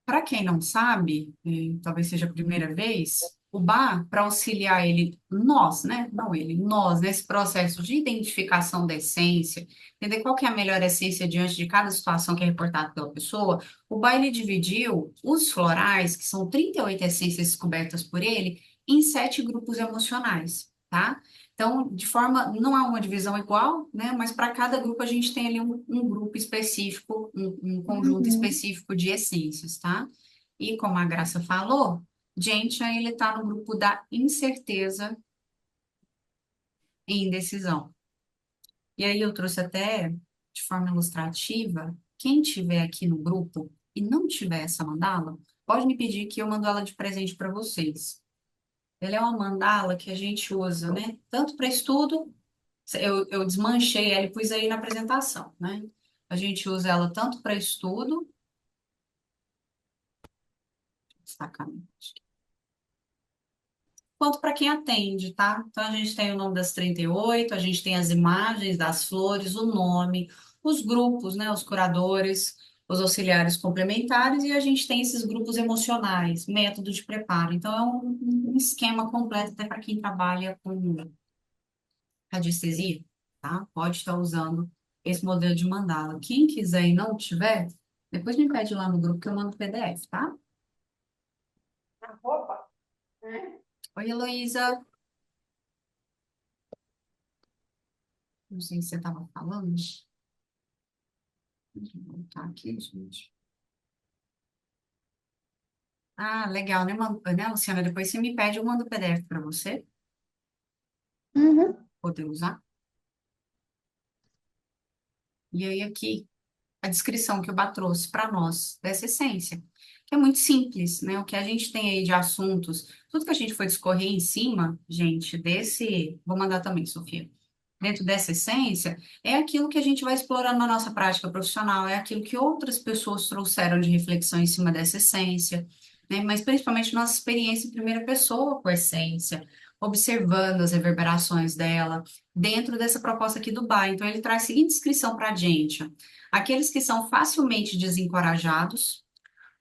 Para quem não sabe, talvez seja a primeira vez, o bar, para auxiliar ele, nós, né? Não ele, nós, nesse processo de identificação da essência, entender qual que é a melhor essência diante de cada situação que é reportada pela pessoa, o bar, ele dividiu os florais, que são 38 essências descobertas por ele, em 7 grupos emocionais, tá? Então, de forma, não há uma divisão igual, né? Mas para cada grupo a gente tem ali um grupo específico, um conjunto Uhum. específico de essências, tá? E como a Graça falou, Gentian, ele está no grupo da incerteza e indecisão. E aí eu trouxe até de forma ilustrativa, quem tiver aqui no grupo e não tiver essa mandala, pode me pedir que eu mando ela de presente para vocês. Ela é uma mandala que a gente usa, né? Tanto para estudo. Eu desmanchei ela e pus aí na apresentação, né? A gente usa ela tanto para estudo, destacamento, quanto para quem atende, tá? Então, a gente tem o nome das 38, a gente tem as imagens das flores, o nome, os grupos, né? Os curadores, os auxiliares complementares, e a gente tem esses grupos emocionais, método de preparo. Então, é um esquema completo até para quem trabalha com radiestesia, tá? Pode estar usando esse modelo de mandala. Quem quiser e não tiver, depois me pede lá no grupo que eu mando o PDF, tá? A roupa, né? Oi, Heloísa. Não sei se você estava falando. Deixa eu voltar aqui, gente. Ah, legal, né, Luciana? Depois você me pede, eu mando o PDF para você Uhum. poder usar. E aí, aqui, a descrição que o Bá trouxe para nós dessa essência, que é muito simples, né? O que a gente tem aí de assuntos, tudo que a gente foi discorrer em cima, gente, desse. Vou mandar também, Sofia. Dentro dessa essência, é aquilo que a gente vai explorando na nossa prática profissional, é aquilo que outras pessoas trouxeram de reflexão em cima dessa essência, né? Mas principalmente nossa experiência em primeira pessoa com a essência, observando as reverberações dela, dentro dessa proposta aqui do Bar. Então, ele traz a seguinte descrição para a gente: ó. Aqueles que são facilmente desencorajados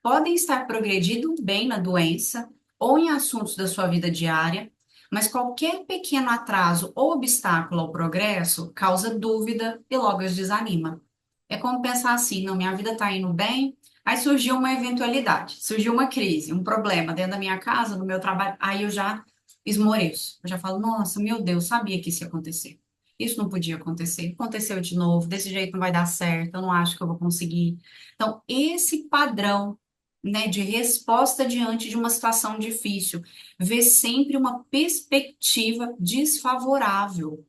podem estar progredindo bem na doença ou em assuntos da sua vida diária, mas qualquer pequeno atraso ou obstáculo ao progresso causa dúvida e logo os desanima. É como pensar assim, não, minha vida está indo bem, aí surgiu uma eventualidade, surgiu uma crise, um problema dentro da minha casa, no meu trabalho, aí eu já esmoreço, eu já falo, nossa, meu Deus, sabia que isso ia acontecer. Isso não podia acontecer, aconteceu de novo, desse jeito não vai dar certo, eu não acho que eu vou conseguir. Então, esse padrão, né, de resposta diante de uma situação difícil, vê sempre uma perspectiva desfavorável.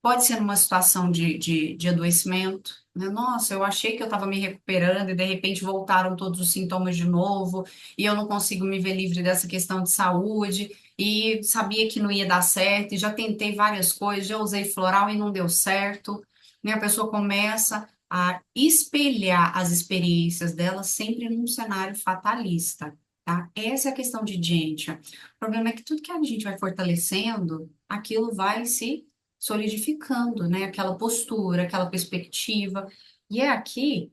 Pode ser numa situação de adoecimento, né? Nossa, eu achei que eu estava me recuperando e de repente voltaram todos os sintomas de novo e eu não consigo me ver livre dessa questão de saúde e sabia que não ia dar certo e já tentei várias coisas, já usei floral e não deu certo, né? A pessoa começa a espelhar as experiências dela sempre num cenário fatalista, tá? Essa é a questão de gente. O problema é que tudo que a gente vai fortalecendo, aquilo vai se solidificando, né? Aquela postura, aquela perspectiva. E é aqui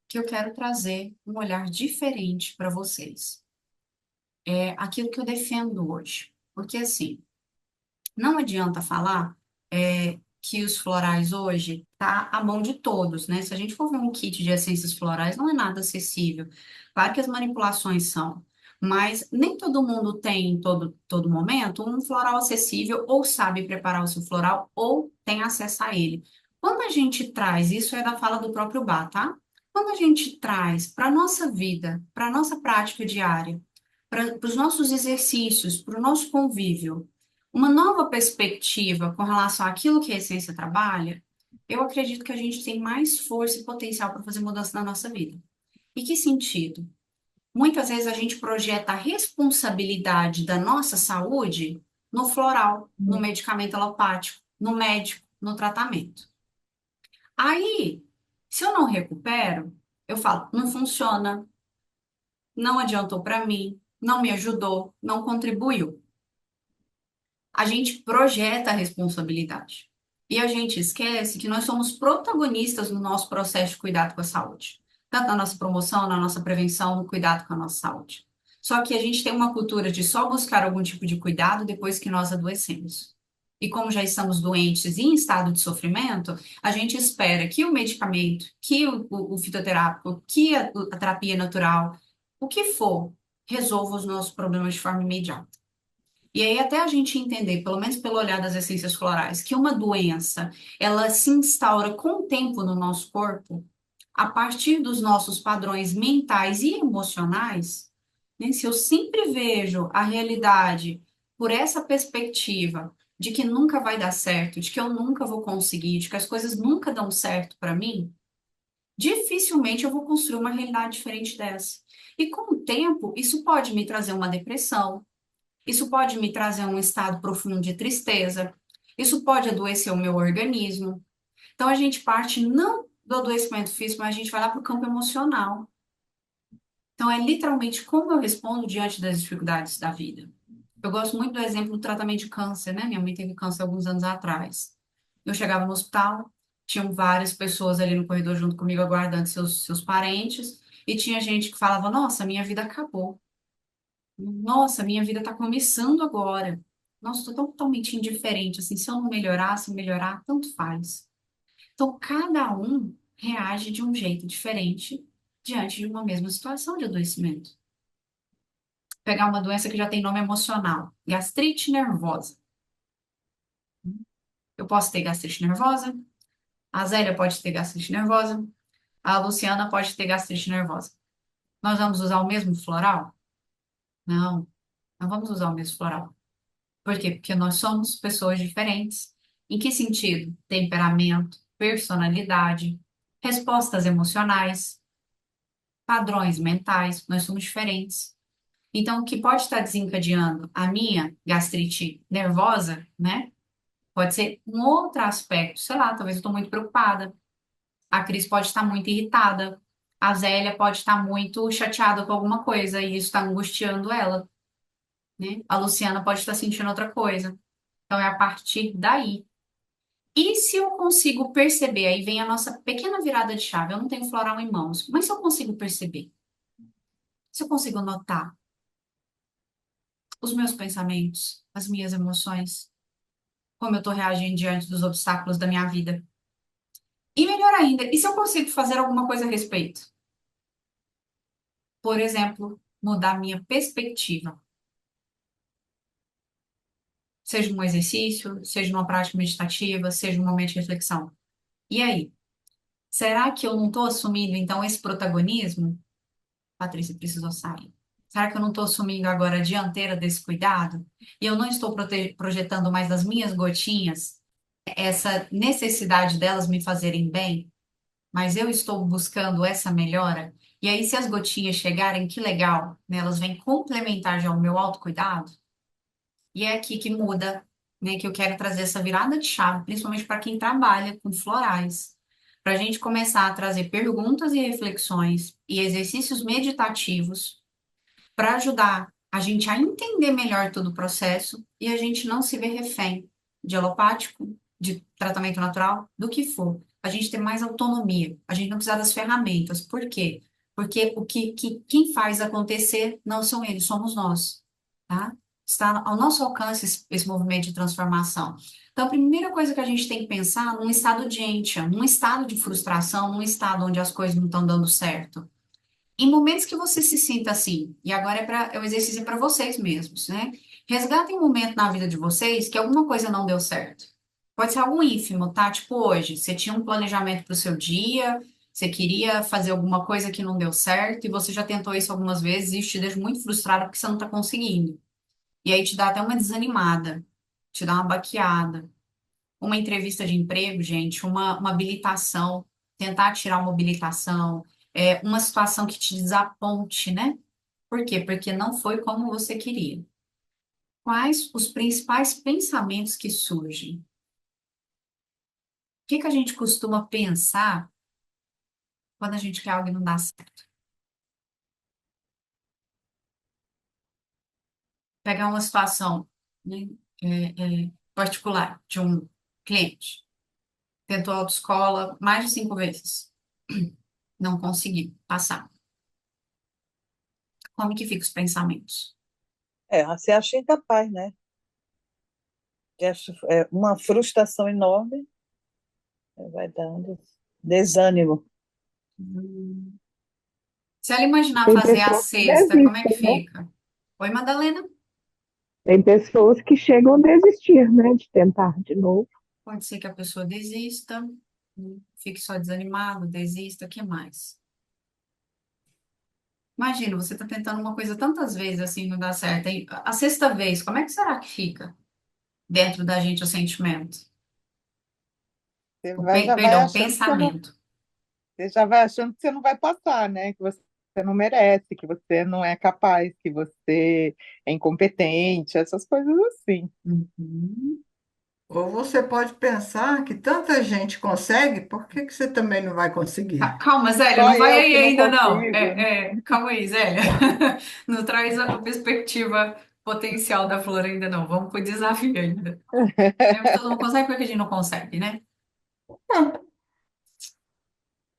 que eu quero trazer um olhar diferente para vocês. É aquilo que eu defendo hoje. Porque, assim, não adianta falar que os florais hoje tá à mão de todos, né? Se a gente for ver um kit de essências florais, não é nada acessível. Claro que as manipulações são, mas nem todo mundo tem em todo momento um floral acessível ou sabe preparar o seu floral ou tem acesso a ele. Quando a gente traz, isso é da fala do próprio Bá, tá? Quando a gente traz para a nossa vida, para a nossa prática diária, para os nossos exercícios, para o nosso convívio, uma nova perspectiva com relação àquilo que a essência trabalha, eu acredito que a gente tem mais força e potencial para fazer mudança na nossa vida. E que sentido? Muitas vezes a gente projeta a responsabilidade da nossa saúde no floral, no medicamento alopático, no médico, no tratamento. Aí, se eu não recupero, eu falo, não funciona, não adiantou para mim, não me ajudou, não contribuiu. A gente projeta a responsabilidade. E a gente esquece que nós somos protagonistas no nosso processo de cuidado com a saúde, tanto na nossa promoção, na nossa prevenção, no cuidado com a nossa saúde. Só que a gente tem uma cultura de só buscar algum tipo de cuidado depois que nós adoecemos. E como já estamos doentes e em estado de sofrimento, a gente espera que o medicamento, que o fitoterápico, que a terapia natural, o que for, resolva os nossos problemas de forma imediata. E aí, até a gente entender, pelo menos pelo olhar das essências florais, que uma doença, ela se instaura com o tempo no nosso corpo, a partir dos nossos padrões mentais e emocionais, né? Se eu sempre vejo a realidade por essa perspectiva de que nunca vai dar certo, de que eu nunca vou conseguir, de que as coisas nunca dão certo para mim, dificilmente eu vou construir uma realidade diferente dessa. E com o tempo, isso pode me trazer uma depressão, isso pode me trazer um estado profundo de tristeza. Isso pode adoecer o meu organismo. Então, a gente parte não do adoecimento físico, mas a gente vai lá para o campo emocional. Então, é literalmente como eu respondo diante das dificuldades da vida. Eu gosto muito do exemplo do tratamento de câncer, né? Minha mãe teve câncer alguns anos atrás. Eu chegava no hospital, tinham várias pessoas ali no corredor junto comigo aguardando seus parentes, e tinha gente que falava: Nossa, minha vida acabou. Nossa, minha vida está começando agora. Nossa, estou totalmente indiferente. Assim, se eu não melhorar, se melhorar, tanto faz. Então, cada um reage de um jeito diferente diante de uma mesma situação de adoecimento. pegar uma doença que já tem nome emocional, gastrite nervosa. Eu posso ter gastrite nervosa, a Zélia pode ter gastrite nervosa, a Luciana pode ter gastrite nervosa. Nós vamos usar o mesmo floral? Não, não vamos usar o mesmo floral. Por quê? Porque nós somos pessoas diferentes. Em que sentido? Temperamento, personalidade, respostas emocionais, padrões mentais, nós somos diferentes. Então, o que pode estar desencadeando a minha gastrite nervosa, né? Pode ser um outro aspecto, sei lá, talvez eu estou muito preocupada. A Cris pode estar muito irritada. A Zélia pode estar muito chateada com alguma coisa e isso está angustiando ela, né? A Luciana pode estar sentindo outra coisa. Então, é a partir daí. E se eu consigo perceber, aí vem a nossa pequena virada de chave. Eu não tenho floral em mãos, mas se eu consigo perceber, se eu consigo notar os meus pensamentos, as minhas emoções, como eu estou reagindo diante dos obstáculos da minha vida. E melhor ainda, e se eu consigo fazer alguma coisa a respeito? Por exemplo, mudar minha perspectiva. Seja um exercício, seja uma prática meditativa, seja um momento de reflexão. E aí? Será que eu não estou assumindo, então, esse protagonismo? Patrícia precisou sair. Será que eu não estou assumindo agora a dianteira desse cuidado? E eu não estou projetando mais nas minhas gotinhas essa necessidade delas me fazerem bem, mas eu estou buscando essa melhora? E aí, se as gotinhas chegarem, que legal, né? Elas vêm complementar já o meu autocuidado. E é aqui que muda, né? Que eu quero trazer essa virada de chave, principalmente para quem trabalha com florais, para a gente começar a trazer perguntas e reflexões e exercícios meditativos para ajudar a gente a entender melhor todo o processo e a gente não se ver refém de alopático, de tratamento natural, do que for. A gente ter mais autonomia, a gente não precisar das ferramentas. Por quê? Porque quem faz acontecer não são eles, somos nós, tá? Está ao nosso alcance esse movimento de transformação. Então, a primeira coisa que a gente tem que pensar num estado de ânsia, num estado de frustração, num estado onde as coisas não estão dando certo. Em momentos que você se sinta assim, e agora o exercício é para vocês mesmos, né? Resgatem um momento na vida de vocês que alguma coisa não deu certo. Pode ser algo ínfimo, tá? Tipo hoje, você tinha um planejamento para o seu dia, você queria fazer alguma coisa que não deu certo, e você já tentou isso algumas vezes e isso te deixa muito frustrado porque você não está conseguindo. E aí te dá até uma desanimada, te dá uma baqueada. Uma entrevista de emprego, gente, uma habilitação, tentar tirar uma habilitação, uma situação que te desaponte, né? Por quê? Porque não foi como você queria. Quais os principais pensamentos que surgem? O que que a gente costuma pensar quando a gente quer algo e não dá certo? Pegar uma situação, né, particular de um cliente. Tentou autoescola mais de 5 vezes. Não conseguiu passar. Como que ficam os pensamentos? Você acha incapaz, né? É uma frustração enorme, vai dando desânimo. Hum. Se ela imaginar Tem fazer a pessoas que cesta, como é que desistem, né? fica? Oi, Madalena? Tem pessoas que chegam a desistir, né? De tentar de novo. Pode ser que a pessoa desista, fique só desanimado, desista, o que mais? Imagina, você está tentando uma coisa tantas vezes assim, não dá certo. Aí, a sexta vez, como é que será que fica dentro da gente o sentimento? Já vai Perdão, o achando que você não, pensamento. você já vai achando que você não vai passar, né? Que você não merece, que você não é capaz, que você é incompetente, essas coisas assim. Uhum. Ou você pode pensar que tanta gente consegue, por que que você também não vai conseguir? Calma, Zélia, Só não vai eu aí que não ainda, não. consigo, né? Calma aí, Zélia. Não traz a perspectiva potencial da flor ainda, não. Vamos pro desafio ainda. Lembra que todo mundo consegue porque a gente não consegue, né?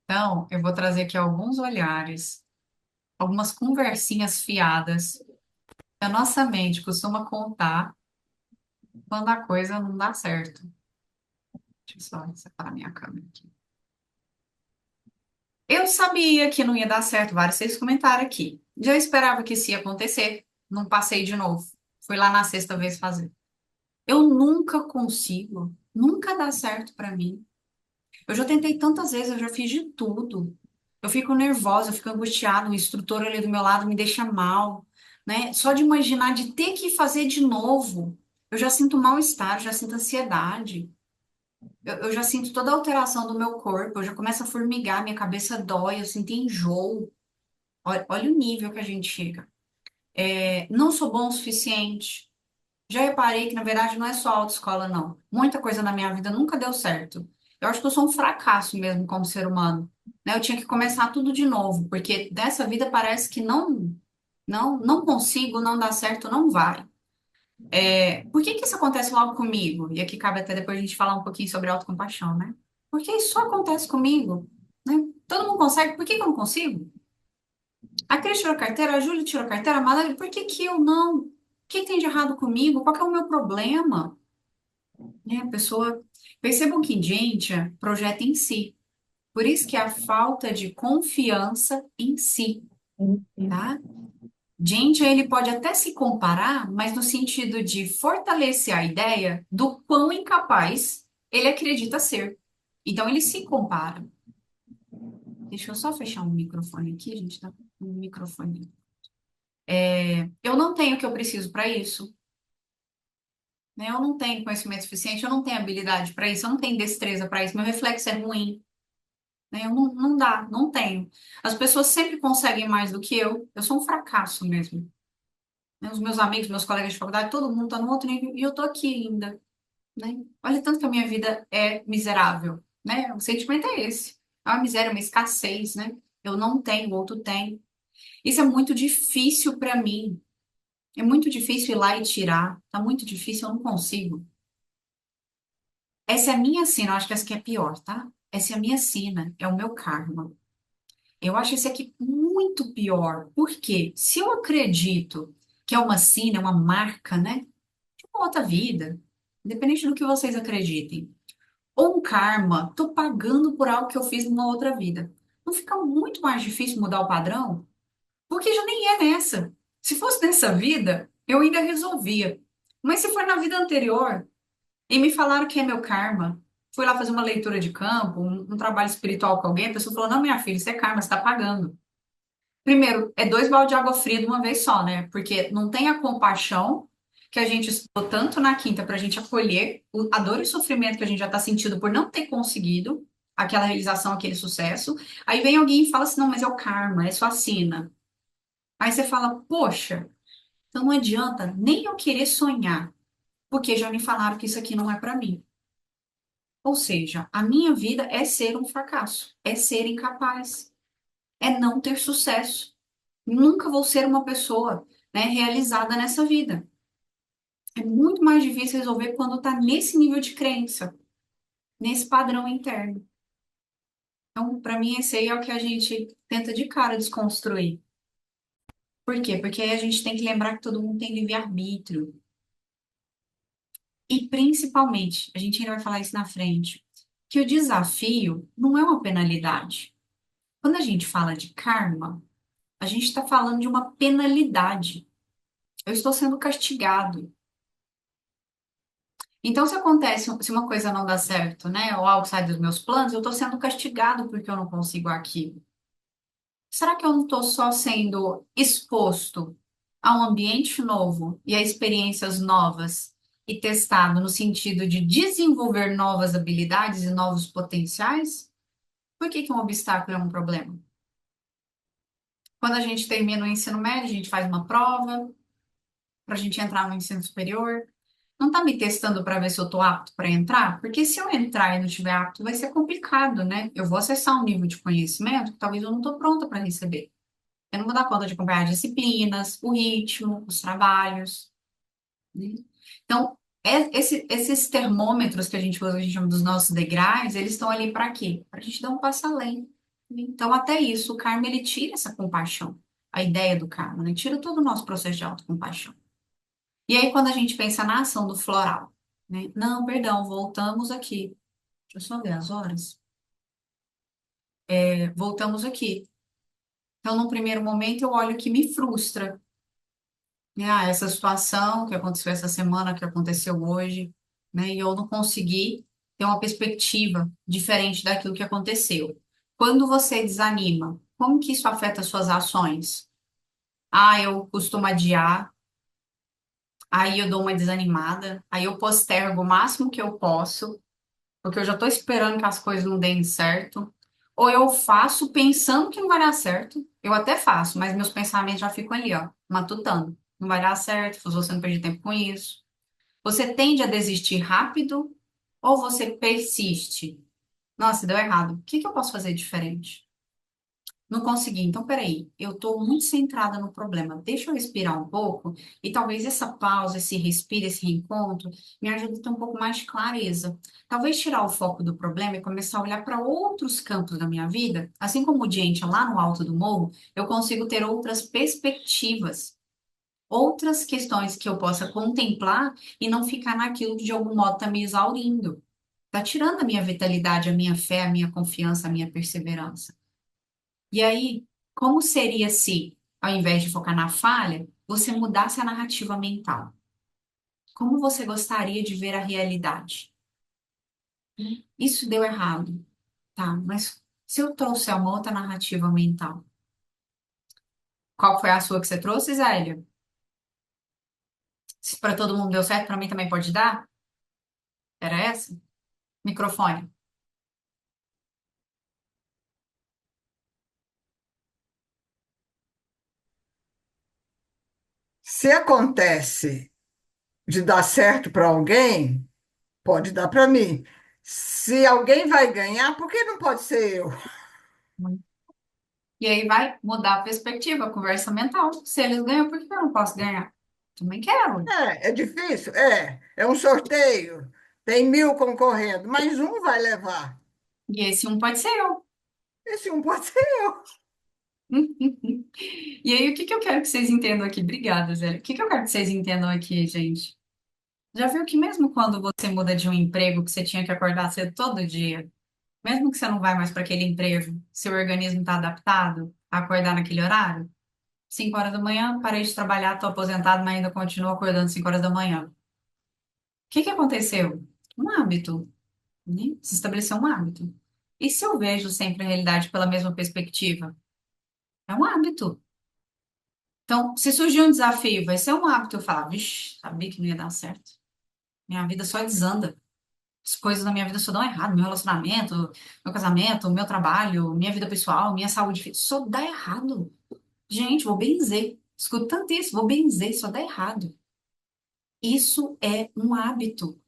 Então, eu vou trazer aqui alguns olhares, algumas conversinhas fiadas que a nossa mente costuma contar quando a coisa não dá certo. Deixa eu só separar minha câmera aqui. Eu sabia que não ia dar certo, vários vocês comentaram aqui. Já esperava que isso ia acontecer. não passei de novo. Fui lá na sexta vez fazer. Eu nunca consigo, nunca dá certo pra mim. Eu já tentei tantas vezes, eu já fiz de tudo. Eu fico nervosa, eu fico angustiada, o instrutor ali do meu lado me deixa mal, né? Só de imaginar de ter que fazer de novo, eu já sinto mal-estar, eu já sinto ansiedade. Eu já sinto toda a alteração do meu corpo, eu já começo a formigar, minha cabeça dói, eu sinto enjoo. Olha o nível que a gente chega. Não sou bom o suficiente. Já reparei que, na verdade, não é só autoescola, não. Muita coisa na minha vida nunca deu certo. Eu acho que eu sou um fracasso mesmo como ser humano, né? Eu tinha que começar tudo de novo, porque dessa vida parece que não consigo, não dá certo, não vai. Por que que isso acontece logo comigo? E aqui cabe até depois a gente falar um pouquinho sobre autocompaixão, né? Porque isso só acontece comigo, né? Todo mundo consegue, por que que eu não consigo? A Cris tirou carteira, a Júlia tirou carteira, a Madalena, por que que eu não? O que que tem de errado comigo? Qual que é o meu problema? Né? A pessoa... Percebam que gente projeta em si. Por isso que é a falta de confiança em si, tá? Gente, ele pode até se comparar, mas no sentido de fortalecer a ideia do quão incapaz ele acredita ser. Então, ele se compara. Deixa eu só fechar um microfone aqui, gente, tá? Um microfone. Eu não tenho o que eu preciso para isso, né? Eu não tenho conhecimento suficiente, eu não tenho habilidade para isso, eu não tenho destreza para isso, meu reflexo é ruim, né? Eu não dá, não tenho. As pessoas sempre conseguem mais do que eu sou um fracasso mesmo, né? Os meus amigos, meus colegas de faculdade, todo mundo está no outro nível e eu tô aqui ainda, né? Olha tanto que a minha vida é miserável, né? O sentimento é esse. É uma miséria, uma escassez, né? Eu não tenho, o outro tem. Isso é muito difícil para mim. É muito difícil ir lá e tirar. Tá muito difícil, eu não consigo. Essa é a minha sina, eu acho que essa aqui é pior, tá? Essa é a minha sina, é o meu karma. Eu acho esse aqui muito pior. Por quê? Se eu acredito que é uma sina, é uma marca, né? De uma outra vida, independente do que vocês acreditem. Ou um karma, tô pagando por algo que eu fiz numa outra vida. Não fica muito mais difícil mudar o padrão? Porque já nem é nessa. Se fosse nessa vida, eu ainda resolvia. Mas se for na vida anterior, e me falaram que é meu karma, fui lá fazer uma leitura de campo, um trabalho espiritual com alguém, a pessoa falou, não, minha filha, isso é karma, você tá pagando. Primeiro, é 2 baldes de água fria de uma vez só, né? Porque não tem a compaixão que a gente estudou tanto na quinta para a gente acolher a dor e o sofrimento que a gente já está sentindo por não ter conseguido aquela realização, aquele sucesso. Aí vem alguém e fala assim, não, mas é o karma, é sua sina. Aí você fala, poxa, então não adianta nem eu querer sonhar, porque já me falaram que isso aqui não é para mim. Ou seja, a minha vida é ser um fracasso, é ser incapaz, é não ter sucesso. Nunca vou ser uma pessoa, né, realizada nessa vida. É muito mais difícil resolver quando está nesse nível de crença, nesse padrão interno. Então, para mim, esse aí é o que a gente tenta de cara desconstruir. Por quê? Porque aí a gente tem que lembrar que todo mundo tem livre-arbítrio. E, principalmente, a gente ainda vai falar isso na frente, que o desafio não é uma penalidade. Quando a gente fala de karma, a gente está falando de uma penalidade. Eu estou sendo castigado. Então, se acontece, se uma coisa não dá certo, né, ou algo sai dos meus planos, eu estou sendo castigado porque eu não consigo aquilo. Será que eu não estou só sendo exposto a um ambiente novo e a experiências novas e testado no sentido de desenvolver novas habilidades e novos potenciais? Por que que um obstáculo é um problema? Quando a gente termina o ensino médio, a gente faz uma prova para a gente entrar no ensino superior. Não está me testando para ver se eu estou apto para entrar? Porque se eu entrar e não estiver apto, vai ser complicado, né? Eu vou acessar um nível de conhecimento que talvez eu não estou pronta para receber. Eu não vou dar conta de acompanhar as disciplinas, o ritmo, os trabalhos, né? Então, esses termômetros que a gente usa, a gente chama dos nossos degraus, eles estão ali para quê? Para a gente dar um passo além. Então, até isso, o karma, ele tira essa compaixão. A ideia do karma, né? Tira todo o nosso processo de autocompaixão. E aí, quando a gente pensa na ação do floral, né? Não, perdão, voltamos aqui. Deixa eu só ver as horas. Voltamos aqui. Então, num primeiro momento, eu olho o que me frustra. Essa situação que aconteceu essa semana, que aconteceu hoje, né? E eu não consegui ter uma perspectiva diferente daquilo que aconteceu. Quando você desanima, como que isso afeta as suas ações? Eu costumo adiar, aí eu dou uma desanimada, aí eu postergo o máximo que eu posso, porque eu já estou esperando que as coisas não deem certo. Ou eu faço pensando que não vai dar certo. Eu até faço, mas meus pensamentos já ficam ali, ó, matutando. Não vai dar certo, você não perde tempo com isso. Você tende a desistir rápido ou você persiste? Nossa, deu errado. O que que eu posso fazer diferente? Não consegui. Então, peraí, eu estou muito centrada no problema. Deixa eu respirar um pouco e talvez essa pausa, esse respiro, esse reencontro me ajude a ter um pouco mais de clareza. Talvez tirar o foco do problema e começar a olhar para outros campos da minha vida. Assim como o Diente lá no alto do morro, eu consigo ter outras perspectivas, outras questões que eu possa contemplar e não ficar naquilo que de algum modo está me exaurindo. Está tirando a minha vitalidade, a minha fé, a minha confiança, a minha perseverança. E aí, como seria se, ao invés de focar na falha, você mudasse a narrativa mental? Como você gostaria de ver a realidade? Isso deu errado, tá? Mas se eu trouxer uma outra narrativa mental, qual foi a sua que você trouxe, Zélia? Se para todo mundo deu certo, para mim também pode dar? Era essa? Microfone. Se acontece de dar certo para alguém, pode dar para mim. Se alguém vai ganhar, por que não pode ser eu? E aí vai mudar a perspectiva, a conversa mental. Se eles ganham, por que eu não posso ganhar? Também quero. É difícil? É um sorteio. Tem 1.000 concorrendo, mas um vai levar. E esse um pode ser eu. Esse um pode ser eu. E aí, o que que eu quero que vocês entendam aqui? Obrigada, Zé. O que que eu quero que vocês entendam aqui, gente? Já viu que mesmo quando você muda de um emprego que você tinha que acordar cedo todo dia, mesmo que você não vai mais para aquele emprego, seu organismo está adaptado a acordar naquele horário? 5 horas da manhã, parei de trabalhar, estou aposentado, mas ainda continuo acordando 5 horas da manhã. O que que aconteceu? Um hábito, né? Se estabeleceu um hábito. E se eu vejo sempre a realidade pela mesma perspectiva? É um hábito. Então, se surgir um desafio, vai ser um hábito. Eu falar, vixe, sabia que não ia dar certo. Minha vida só desanda. As coisas na minha vida só dão errado. Meu relacionamento, meu casamento, meu trabalho, minha vida pessoal, minha saúde, só dá errado. Gente, vou benzer. Escuto tanto isso, vou benzer, só dá errado. Isso é um hábito.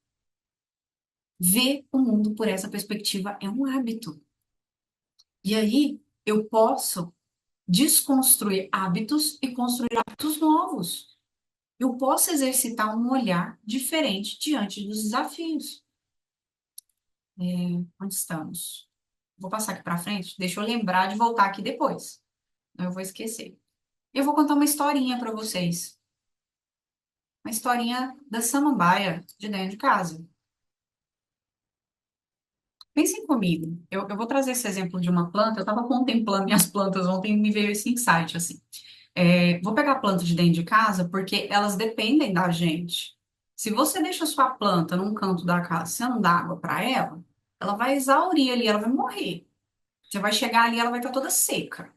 Ver o mundo por essa perspectiva é um hábito. E aí, eu posso desconstruir hábitos e construir hábitos novos. Eu posso exercitar um olhar diferente diante dos desafios. Onde estamos? Vou passar aqui para frente, deixa eu lembrar de voltar aqui depois. Eu vou esquecer. Eu vou contar uma historinha para vocês. Uma historinha da samambaia de dentro de casa. Pensem comigo. Eu vou trazer esse exemplo de uma planta. Eu estava contemplando minhas plantas ontem e me veio esse insight, assim. Vou pegar a planta de dentro de casa porque elas dependem da gente. Se você deixa a sua planta num canto da casa, você não dá água para ela, ela vai exaurir ali, ela vai morrer. Você vai chegar ali, ela vai estar toda seca.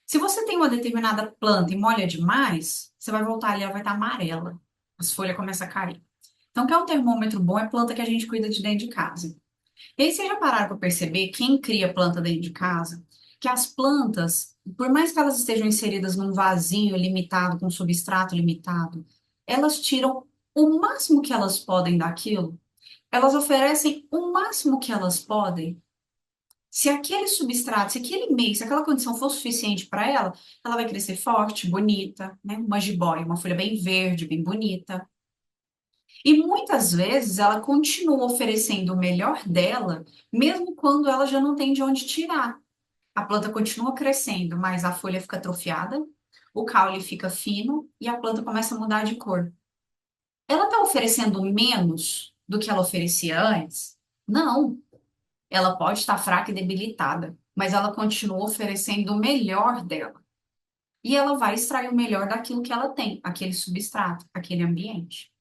Se você tem uma determinada planta e molha demais, você vai voltar ali, ela vai estar amarela. As folhas começam a cair. Então, quer um termômetro bom é planta que a gente cuida de dentro de casa. E aí, vocês já pararam para perceber, quem cria planta dentro de casa, que as plantas, por mais que elas estejam inseridas num vasinho limitado, com substrato limitado, elas tiram o máximo que elas podem daquilo, elas oferecem o máximo que elas podem. Se aquele substrato, se aquele meio, se aquela condição for suficiente para ela, ela vai crescer forte, bonita, né? Uma jiboia, uma folha bem verde, bem bonita. E muitas vezes ela continua oferecendo o melhor dela, mesmo quando ela já não tem de onde tirar. A planta continua crescendo, mas a folha fica atrofiada, o caule fica fino e a planta começa a mudar de cor. Ela está oferecendo menos do que ela oferecia antes? Não. Ela pode estar fraca e debilitada, mas ela continua oferecendo o melhor dela. e ela vai extrair o melhor daquilo que ela tem, aquele substrato, aquele ambiente.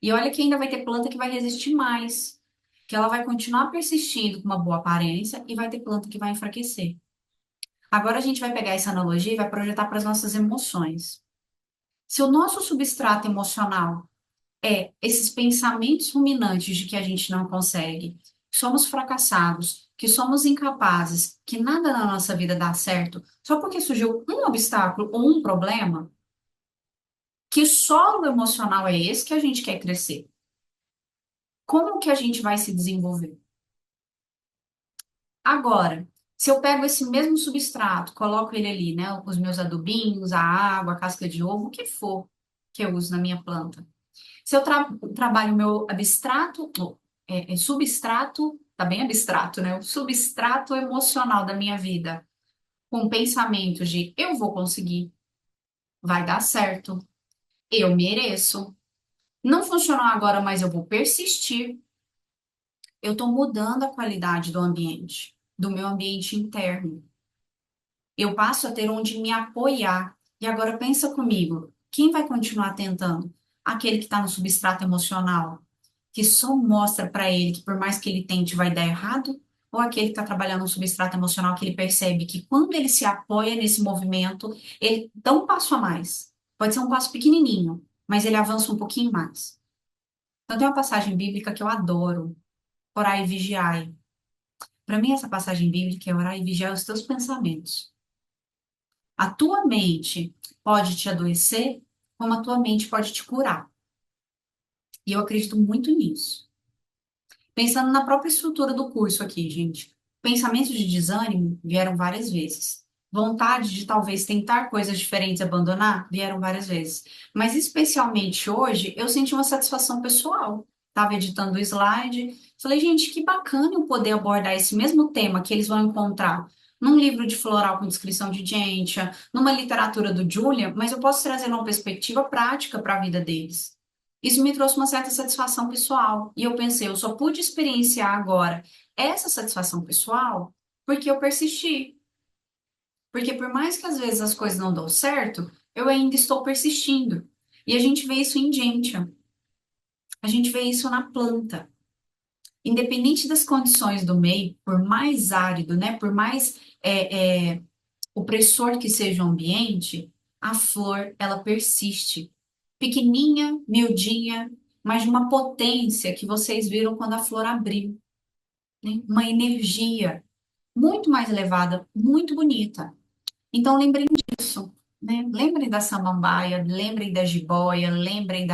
E olha que ainda vai ter planta que vai resistir mais, que ela vai continuar persistindo com uma boa aparência e vai ter planta que vai enfraquecer. Agora a gente vai pegar essa analogia e vai projetar para as nossas emoções. Se o nosso substrato emocional é esses pensamentos ruminantes de que a gente não consegue, que somos fracassados, que somos incapazes, que nada na nossa vida dá certo, só porque surgiu um obstáculo ou um problema, que solo emocional é esse que a gente quer crescer? Como que a gente vai se desenvolver? Agora, se eu pego esse mesmo substrato, coloco ele ali, né, os meus adubinhos, a água, a casca de ovo, o que for que eu uso na minha planta. Se eu trabalho o meu abstrato, substrato, tá bem abstrato, né? O substrato emocional da minha vida, com pensamentos de eu vou conseguir, vai dar certo, eu mereço. Não funcionou agora, mas eu vou persistir. Eu estou mudando a qualidade do ambiente, do meu ambiente interno. Eu passo a ter onde me apoiar. E agora pensa comigo, quem vai continuar tentando? Aquele que está no substrato emocional, que só mostra para ele que por mais que ele tente vai dar errado? Ou aquele que está trabalhando no substrato emocional que ele percebe que quando ele se apoia nesse movimento, ele dá um passo a mais. Pode ser um passo pequenininho, mas ele avança um pouquinho mais. Então tem uma passagem bíblica que eu adoro, orai e vigiai. Para mim essa passagem bíblica é orar e vigiar os teus pensamentos. A tua mente pode te adoecer, como a tua mente pode te curar. E eu acredito muito nisso. Pensando na própria estrutura do curso aqui, gente. Pensamentos de desânimo vieram várias vezes. Vontade de talvez tentar coisas diferentes e abandonar vieram várias vezes. Mas especialmente hoje, eu senti uma satisfação pessoal. Estava editando o slide. Falei, gente, que bacana eu poder abordar esse mesmo tema que eles vão encontrar num livro de floral com descrição de Gentian, numa literatura do Julian, mas eu posso trazer uma perspectiva prática para a vida deles. Isso me trouxe uma certa satisfação pessoal. E eu pensei, eu só pude experienciar agora essa satisfação pessoal porque eu persisti. Porque por mais que às vezes as coisas não dão certo, eu ainda estou persistindo. E a gente vê isso em Gentian. A gente vê isso na planta. Independente das condições do meio, por mais árido, né, por mais opressor que seja o ambiente, a flor, ela persiste. Pequenininha, miudinha, mas de uma potência que vocês viram quando a flor abriu, né? Uma energia muito mais elevada, muito bonita. Então, lembrem disso, né? Lembrem da samambaia, lembrem da jiboia, lembrem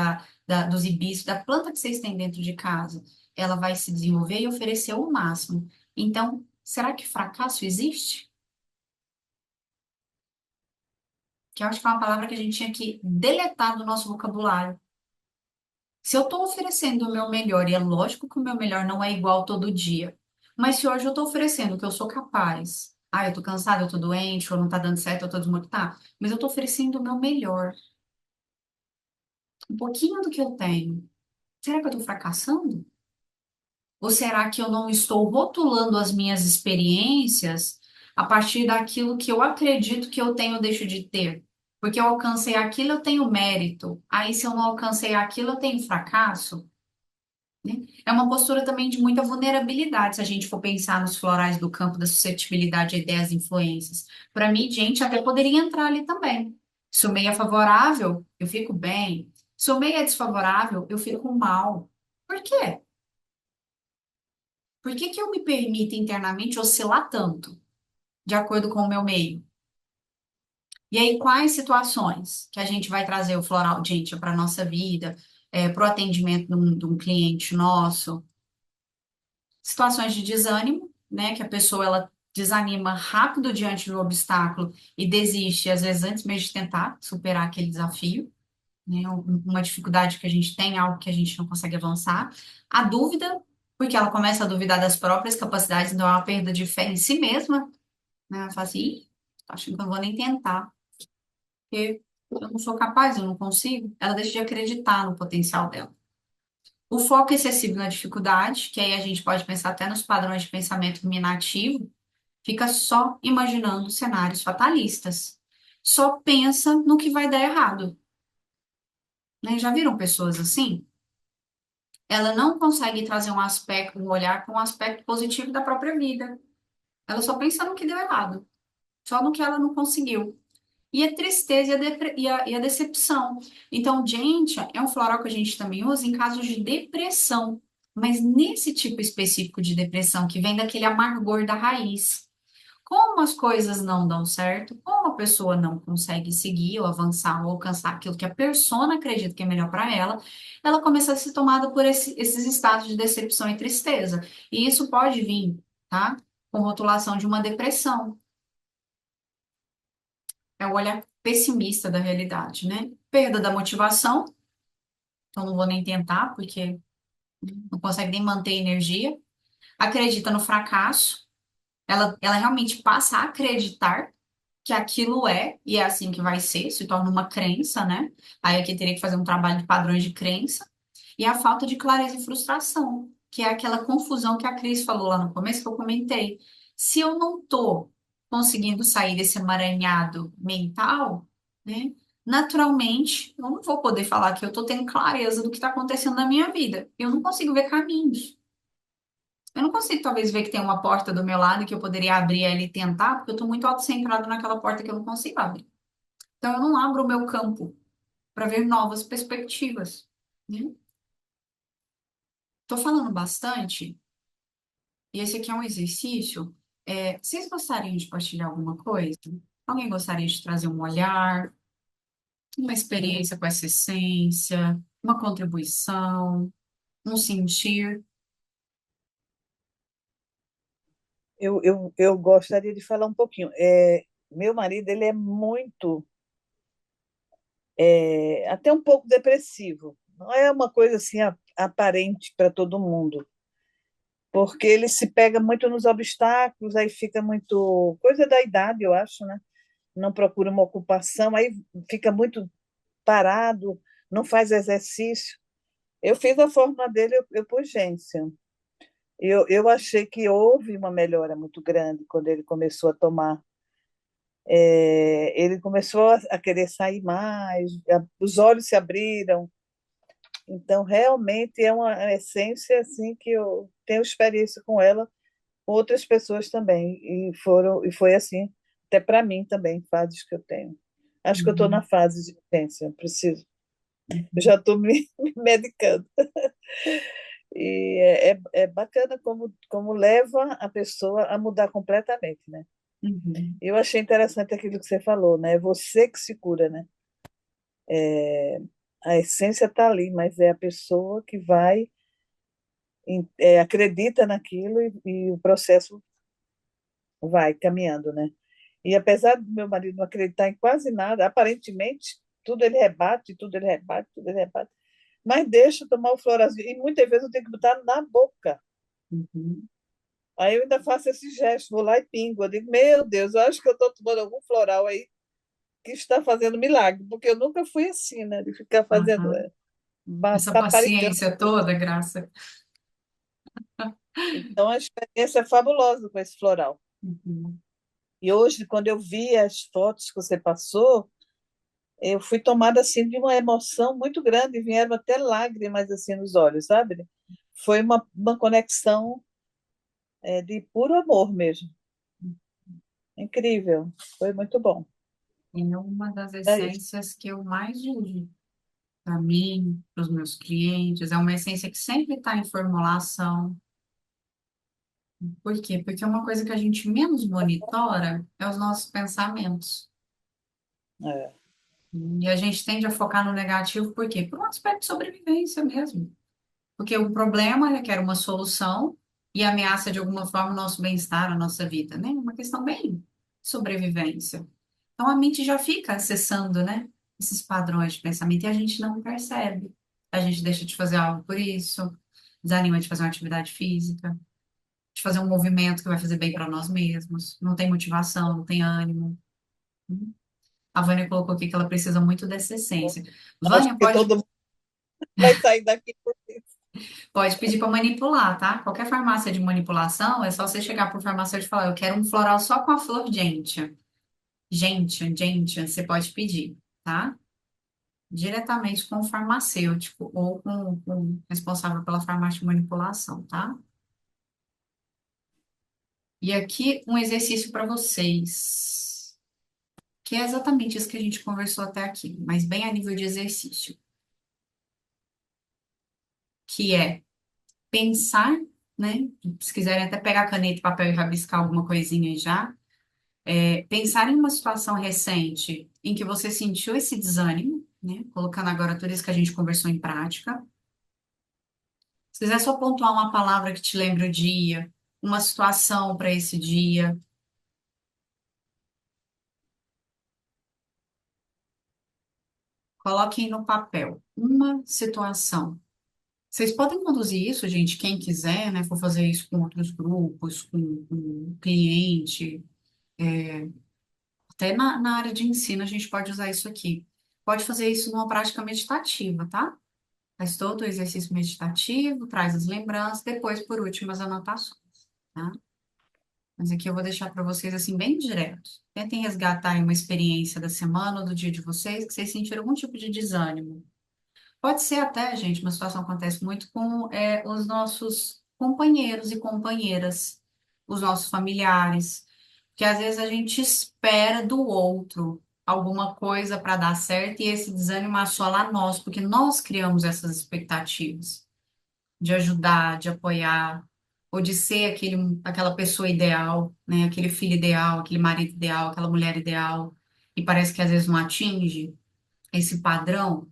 dos hibiscos, da planta que vocês têm dentro de casa. Ela vai se desenvolver e oferecer o máximo. Então, será que fracasso existe? Que eu acho que é uma palavra que a gente tinha que deletar do nosso vocabulário. Se eu estou oferecendo o meu melhor, e é lógico que o meu melhor não é igual todo dia, mas se hoje eu estou oferecendo o que eu sou capaz, eu estou cansada, eu estou doente, ou não está dando certo, eu estou desmotivada, mas eu estou oferecendo o meu melhor, um pouquinho do que eu tenho. Será que eu estou fracassando? Ou será que eu não estou rotulando as minhas experiências a partir daquilo que eu acredito que eu tenho ou deixo de ter? Porque eu alcancei aquilo, eu tenho mérito. Aí, se eu não alcancei aquilo, eu tenho fracasso, né? É uma postura também de muita vulnerabilidade, se a gente for pensar nos florais do campo da suscetibilidade a ideias e influências. Para mim, gente, até poderia entrar ali também. Se o meio é favorável, eu fico bem. Se o meio é desfavorável, eu fico mal. Por quê? Por que que eu me permito internamente oscilar tanto, de acordo com o meu meio? E aí, quais situações que a gente vai trazer o floral, gente, para a nossa vida, para o atendimento de um cliente nosso? Situações de desânimo, né, que a pessoa ela desanima rápido diante do obstáculo e desiste, às vezes antes mesmo de tentar superar aquele desafio, né, uma dificuldade que a gente tem, algo que a gente não consegue avançar. A dúvida, porque ela começa a duvidar das próprias capacidades, então é uma perda de fé em si mesma, né, ela fala assim, "Ih, acho que eu não vou nem tentar, porque eu não sou capaz, eu não consigo." Ela deixa de acreditar no potencial dela. O foco excessivo na dificuldade, que aí a gente pode pensar até nos padrões de pensamento ruminativo, fica só imaginando cenários fatalistas. só pensa no que vai dar errado, né? Já viram pessoas assim? Ela não consegue trazer um aspecto, um olhar com um aspecto positivo da própria vida. Ela só pensa no que deu errado, só no que ela não conseguiu. E a tristeza e a decepção. Então, gente, é um floral que a gente também usa em casos de depressão. Mas nesse tipo específico de depressão, que vem daquele amargor da raiz. Como as coisas não dão certo, como a pessoa não consegue seguir ou avançar ou alcançar aquilo que a persona acredita que é melhor para ela, ela começa a ser tomada por esses estados de decepção e tristeza. E isso pode vir, tá? Com rotulação de uma depressão. É o olhar pessimista da realidade, né? Perda da motivação, então não vou nem tentar, porque não consegue nem manter energia. Acredita no fracasso, ela realmente passa a acreditar que aquilo é, e é assim que vai ser, se torna uma crença, né? Aí aqui teria que fazer um trabalho de padrões de crença. E a falta de clareza e frustração, que é aquela confusão que a Cris falou lá no começo, que eu comentei. Se eu não tô conseguindo sair desse emaranhado mental, né? Naturalmente, eu não vou poder falar que eu tô tendo clareza do que está acontecendo na minha vida. Eu não consigo ver caminhos. Eu não consigo, talvez, ver que tem uma porta do meu lado que eu poderia abrir ela e tentar, porque eu estou muito autocentrado naquela porta que eu não consigo abrir. Então, eu não abro o meu campo para ver novas perspectivas, né? Estou falando bastante, e esse aqui é um exercício. Vocês gostariam de partilhar alguma coisa? Alguém gostaria de trazer um olhar, uma experiência com essa essência, uma contribuição, um sentir? Eu gostaria de falar um pouquinho. Meu marido, ele é muito, até um pouco depressivo. Não é uma coisa assim aparente para todo mundo, porque ele se pega muito nos obstáculos, aí fica muito coisa da idade, eu acho, né? Não procura uma ocupação, aí fica muito parado, não faz exercício. Eu fiz a fórmula dele, eu pus Gência. Eu achei que houve uma melhora muito grande quando ele começou a tomar. Ele começou a querer sair mais, os olhos se abriram. Então, realmente é uma essência assim que eu tenho experiência com ela, com outras pessoas também, e foi assim até para mim também, fases que eu tenho. Acho que eu estou na Uhum, fase de essência, preciso. Eu uhum, já estou me medicando. E é bacana como leva a pessoa a mudar completamente, né? uhum. Eu achei interessante aquilo que você falou, né? É você que se cura, né? A essência está ali, mas é a pessoa que vai, acredita naquilo e o processo vai caminhando, né? E apesar do meu marido não acreditar em quase nada, aparentemente, tudo ele rebate, tudo ele rebate, tudo ele rebate, mas deixa eu tomar o florazinho. E muitas vezes eu tenho que botar na boca. Uhum. Aí eu ainda faço esse gesto, vou lá e pingo. Eu digo, meu Deus, eu acho que eu estou tomando algum floral aí que está fazendo milagre, porque eu nunca fui assim, né? De ficar fazendo, Aham. Essa paparicando. paciência toda, Graça. Então a experiência é fabulosa com esse floral. Uhum. E hoje, quando eu vi as fotos que você passou, eu fui tomada assim de uma emoção muito grande, vieram até lágrimas assim nos olhos, sabe? Foi uma conexão de puro amor mesmo. Incrível, foi muito bom. É uma das É isso. essências que eu mais uso para mim, para os meus clientes. É uma essência que sempre está em formulação. Por quê? Porque uma coisa que a gente menos monitora é os nossos pensamentos. É, E a gente tende a focar no negativo, por quê? Por um aspecto de sobrevivência mesmo. Porque o problema requer uma solução e ameaça de alguma forma o nosso bem-estar, a nossa vida, né? Uma questão bem de sobrevivência. Então a mente já fica acessando, né, esses padrões de pensamento e a gente não percebe. A gente deixa de fazer algo por isso, desanima de fazer uma atividade física, de fazer um movimento que vai fazer bem para nós mesmos, não tem motivação, não tem ânimo. A Vânia colocou aqui que ela precisa muito dessa essência. acho Vânia, que pode, todo mundo vai sair daqui por isso. pode pedir para manipular, tá? Qualquer farmácia de manipulação, é só você chegar pro farmacêutico e falar, eu quero um floral só com a flor de Gente, você pode pedir, tá? Diretamente com o farmacêutico ou com o responsável pela farmácia de manipulação, tá? E aqui um exercício para vocês, que é exatamente isso que a gente conversou até aqui, mas bem a nível de exercício, que é pensar, né? Se quiserem até pegar caneta e papel e rabiscar alguma coisinha aí já, pensar em uma situação recente em que você sentiu esse desânimo, né? Colocando agora tudo isso que a gente conversou em prática. Se quiser só pontuar uma palavra que te lembre o dia, uma situação para esse dia, coloquem no papel uma situação. Vocês podem conduzir isso, gente, quem quiser, né? For fazer isso com outros grupos, com cliente, até na área de ensino a gente pode usar isso aqui. Pode fazer isso numa prática meditativa, tá? Faz todo o exercício meditativo, traz as lembranças, depois, por último, as anotações, tá? Mas aqui eu vou deixar para vocês assim, bem direto. Tentem resgatar aí uma experiência da semana ou do dia de vocês, que vocês sentiram algum tipo de desânimo. Pode ser até, gente, uma situação que acontece muito com os nossos companheiros e companheiras, os nossos familiares, que às vezes a gente espera do outro alguma coisa para dar certo e esse desânimo assola nós, porque nós criamos essas expectativas de ajudar, de apoiar, ou de ser aquela pessoa ideal, né? Aquele filho ideal, aquele marido ideal, aquela mulher ideal, e parece que às vezes não atinge esse padrão,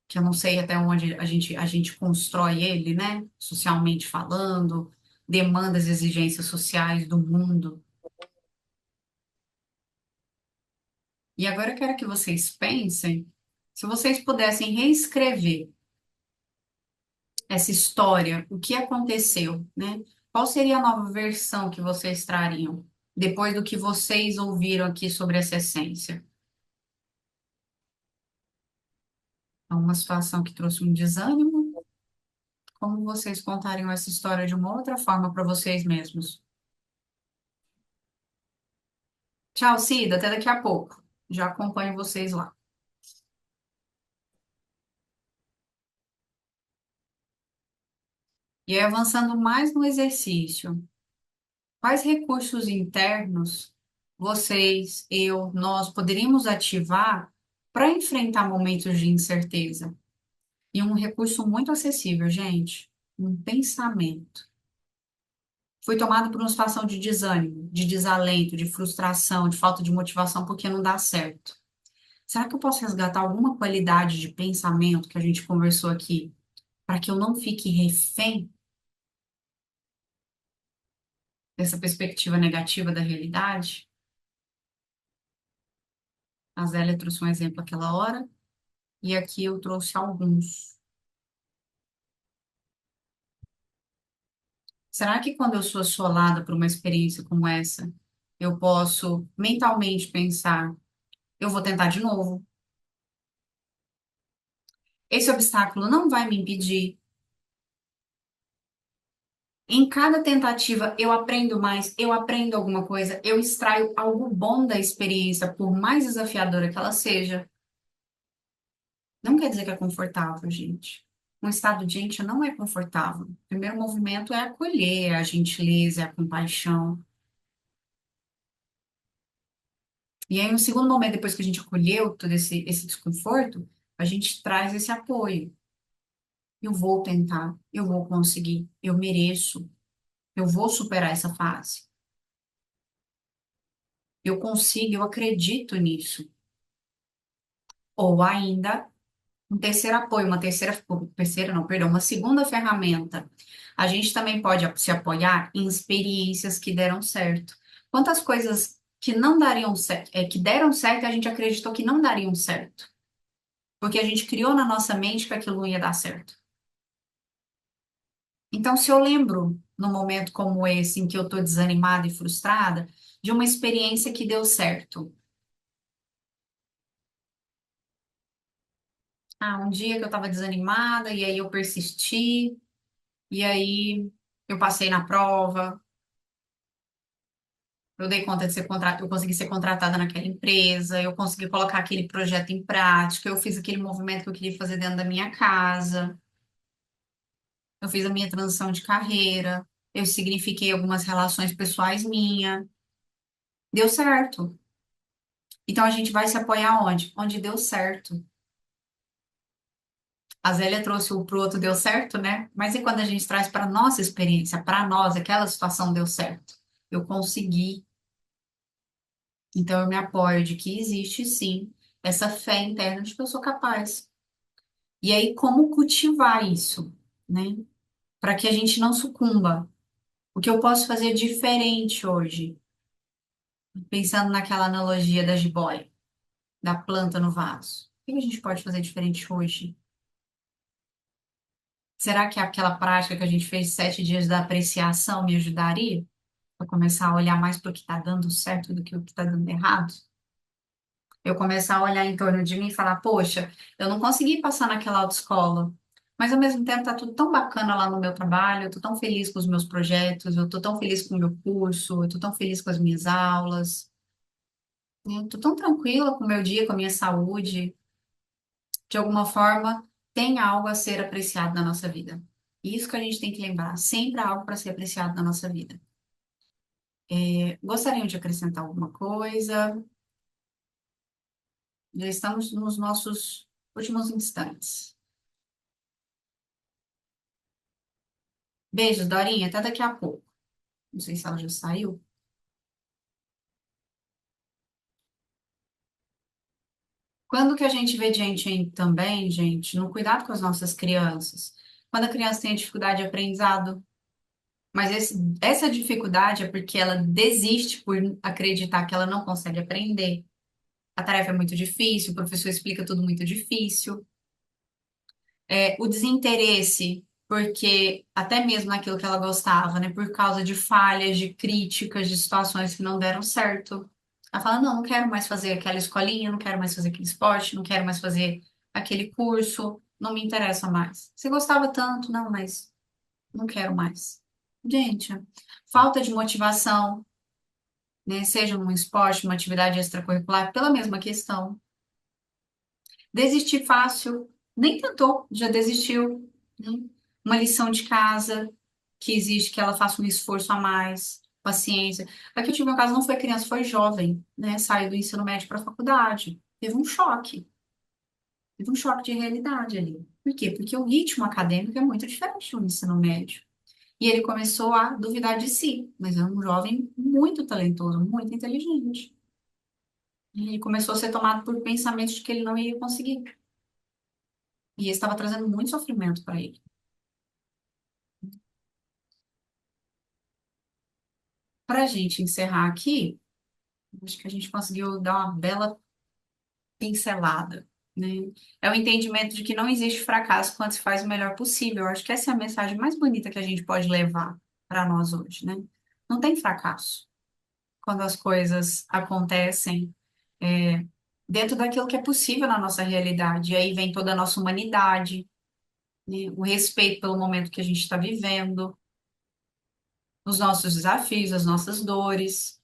que eu não sei até onde a gente constrói ele, né? Socialmente falando, demandas e exigências sociais do mundo. E agora eu quero que vocês pensem, se vocês pudessem reescrever essa história, o que aconteceu, né? Qual seria a nova versão que vocês trariam depois do que vocês ouviram aqui sobre essa essência? É uma situação que trouxe um desânimo? Como vocês contariam essa história de uma outra forma para vocês mesmos? Tchau, Cida, até daqui a pouco. Já acompanho vocês lá. E aí, avançando mais no exercício, quais recursos internos vocês, eu, nós poderíamos ativar para enfrentar momentos de incerteza? E um recurso muito acessível, gente, um pensamento. Fui tomado por uma situação de desânimo, de desalento, de frustração, de falta de motivação porque não dá certo. Será que eu posso resgatar alguma qualidade de pensamento que a gente conversou aqui para que eu não fique refém dessa perspectiva negativa da realidade? A Zélia trouxe um exemplo aquela hora e aqui eu trouxe alguns. Será que quando eu sou assolada por uma experiência como essa, eu posso mentalmente pensar, eu vou tentar de novo? Esse obstáculo não vai me impedir. Em cada tentativa, eu aprendo mais, eu aprendo alguma coisa, eu extraio algo bom da experiência, por mais desafiadora que ela seja. Não quer dizer que é confortável, gente. Um estado de gente não é confortável. O primeiro movimento é acolher, é a gentileza, é a compaixão. E aí, no segundo momento, depois que a gente acolheu todo esse desconforto, a gente traz esse apoio. Eu vou tentar, eu vou conseguir, eu mereço, eu vou superar essa fase. Eu consigo, eu acredito nisso. Ou ainda, um terceiro apoio, terceira não, perdão, uma segunda ferramenta. A gente também pode se apoiar em experiências que deram certo. Quantas coisas que não dariam certo, que deram certo, a gente acreditou que não dariam certo. Porque a gente criou na nossa mente que aquilo não ia dar certo. Então, se eu lembro num momento como esse, em que eu estou desanimada e frustrada, de uma experiência que deu certo. Ah, um dia que eu estava desanimada e aí eu persisti, e aí eu passei na prova, Eu dei conta de ser contratada, eu consegui ser contratada naquela empresa, eu consegui colocar aquele projeto em prática, eu fiz aquele movimento que eu queria fazer dentro da minha casa, eu fiz a minha transição de carreira, eu signifiquei algumas relações pessoais minhas. Deu certo. Então a gente vai se apoiar onde? Onde deu certo. A Zélia trouxe o pro outro deu certo, né? Mas e quando a gente traz para nossa experiência, para nós, aquela situação deu certo? Eu consegui. Então eu me apoio de que existe sim essa fé interna de que eu sou capaz. E aí, como cultivar isso, né? Para que a gente não sucumba. O que eu posso fazer diferente hoje? Pensando naquela analogia da jiboia, da planta no vaso. O que a gente pode fazer diferente hoje? Será que aquela prática que a gente fez 7 dias da apreciação me ajudaria a começar a olhar mais para o que está dando certo do que o que está dando errado? Eu começar a olhar em torno de mim e falar, poxa, eu não consegui passar naquela autoescola, mas ao mesmo tempo tá tudo tão bacana lá no meu trabalho, eu tô tão feliz com os meus projetos, eu tô tão feliz com o meu curso, eu tô tão feliz com as minhas aulas, né? Eu tô tão tranquila com o meu dia, com a minha saúde. De alguma forma, tem algo a ser apreciado na nossa vida. Isso que a gente tem que lembrar, sempre há algo para ser apreciado na nossa vida. Gostariam de acrescentar alguma coisa? Já estamos nos nossos últimos instantes. Beijos, Dorinha, até daqui a pouco. Não sei se ela já saiu. Quando que a gente vê gente também, gente, no cuidado com as nossas crianças? Quando a criança tem dificuldade de aprendizado, mas essa dificuldade é porque ela desiste por acreditar que ela não consegue aprender. A tarefa é muito difícil, o professor explica tudo muito difícil. O desinteresse, porque até mesmo naquilo que ela gostava, né, por causa de falhas, de críticas, de situações que não deram certo. Ela fala, não, não quero mais fazer aquela escolinha, não quero mais fazer aquele esporte, não quero mais fazer aquele curso, não me interessa mais. Você gostava tanto, não, mas não quero mais. Gente, falta de motivação, né, seja num esporte, uma atividade extracurricular, pela mesma questão. Desistir fácil, nem tentou, já desistiu, né? Uma lição de casa que exige que ela faça um esforço a mais, paciência. Aqui eu tive um caso, não foi criança, foi jovem, né? Saiu do ensino médio para a faculdade. Teve um choque de realidade ali. Por quê? Porque o ritmo acadêmico é muito diferente do ensino médio. E ele começou a duvidar de si, mas é um jovem muito talentoso, muito inteligente. E ele começou a ser tomado por pensamentos de que ele não ia conseguir. E isso estava trazendo muito sofrimento para ele. Para a gente encerrar aqui, acho que a gente conseguiu dar uma bela pincelada, né? É o entendimento de que não existe fracasso quando se faz o melhor possível. Eu acho que essa é a mensagem mais bonita que a gente pode levar para nós hoje, né? Não tem fracasso quando as coisas acontecem é, dentro daquilo que é possível na nossa realidade. E aí vem toda a nossa humanidade, né? O respeito pelo momento que a gente está vivendo, os nossos desafios, as nossas dores.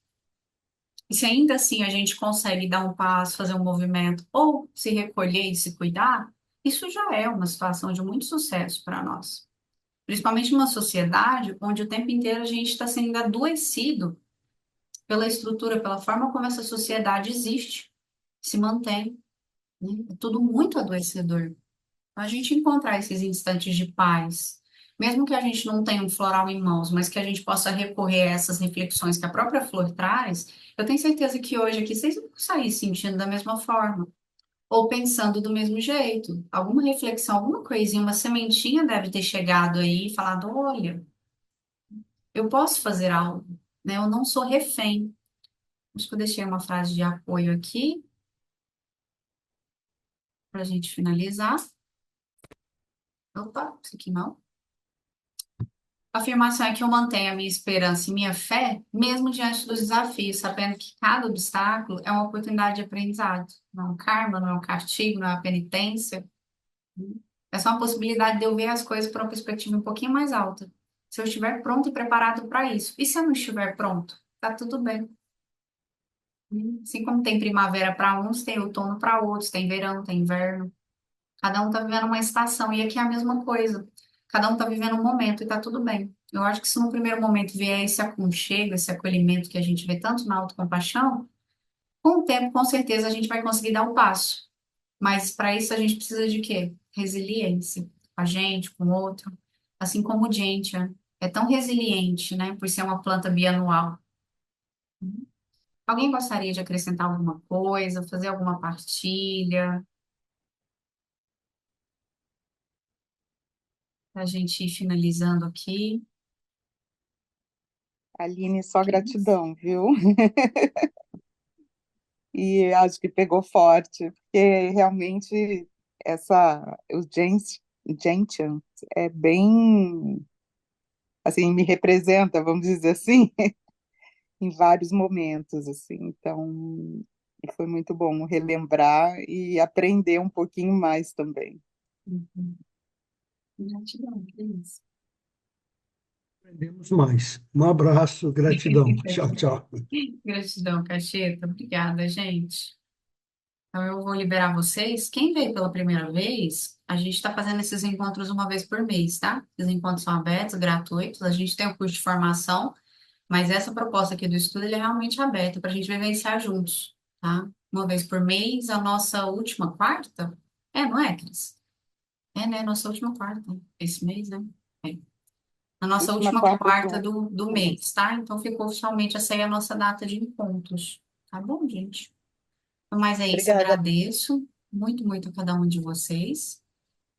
E se ainda assim a gente consegue dar um passo, fazer um movimento, ou se recolher e se cuidar, isso já é uma situação de muito sucesso para nós. Principalmente numa sociedade onde o tempo inteiro a gente está sendo adoecido pela estrutura, pela forma como essa sociedade existe, se mantém, né? É tudo muito adoecedor. A gente encontrar esses instantes de paz, mesmo que a gente não tenha um floral em mãos, mas que a gente possa recorrer a essas reflexões que a própria flor traz, eu tenho certeza que hoje aqui vocês vão sair sentindo da mesma forma, ou pensando do mesmo jeito. Alguma reflexão, alguma coisinha, uma sementinha deve ter chegado aí e falado: olha, eu posso fazer algo, né? Eu não sou refém. Acho que eu deixei uma frase de apoio aqui para a gente finalizar. Opa, isso aqui não. A afirmação é que eu mantenho a minha esperança e minha fé, mesmo diante dos desafios, sabendo que cada obstáculo é uma oportunidade de aprendizado. Não é um karma, não é um castigo, não é uma penitência. É só uma possibilidade de eu ver as coisas por uma perspectiva um pouquinho mais alta. Se eu estiver pronto e preparado para isso. E se eu não estiver pronto? Tá tudo bem. Assim como tem primavera para uns, tem outono para outros, tem verão, tem inverno. Cada um está vivendo uma estação. E aqui é a mesma coisa. Cada um está vivendo um momento e está tudo bem. Eu acho que se no primeiro momento vier esse aconchego, esse acolhimento que a gente vê tanto na autocompaixão, com o tempo, com certeza, a gente vai conseguir dar o passo. Mas para isso a gente precisa de quê? Resiliência. Com a gente, com o outro. Assim como o gentian é tão resiliente, né? Por ser uma planta bianual. Alguém gostaria de acrescentar alguma coisa, fazer alguma partilha, para a gente ir finalizando aqui? Aline, só gratidão, viu? E acho que pegou forte, porque realmente o Gentian é bem, assim, me representa, vamos dizer assim, em vários momentos, assim. Então, foi muito bom relembrar e aprender um pouquinho mais também. Uhum. Gratidão, que isso. Aprendemos mais. Um abraço, gratidão. Tchau, tchau. Gratidão, Cacheta. Obrigada, gente. Então, eu vou liberar vocês. Quem veio pela primeira vez, a gente está fazendo esses encontros uma vez por mês, tá? Os encontros são abertos, gratuitos. A gente tem o curso de formação, mas essa proposta aqui do estudo, ele é realmente aberto para a gente vivenciar juntos, tá? Uma vez por mês, a nossa última quarta. É, não é, Cris? É, né? Nossa última quarta. Esse mês, né? É. Na nossa Última última quarta quarta do do mês. mês, tá? Então ficou oficialmente essa aí a nossa data de encontros. Tá bom, gente? Mas é isso, Obrigada. agradeço muito, muito a cada um de vocês.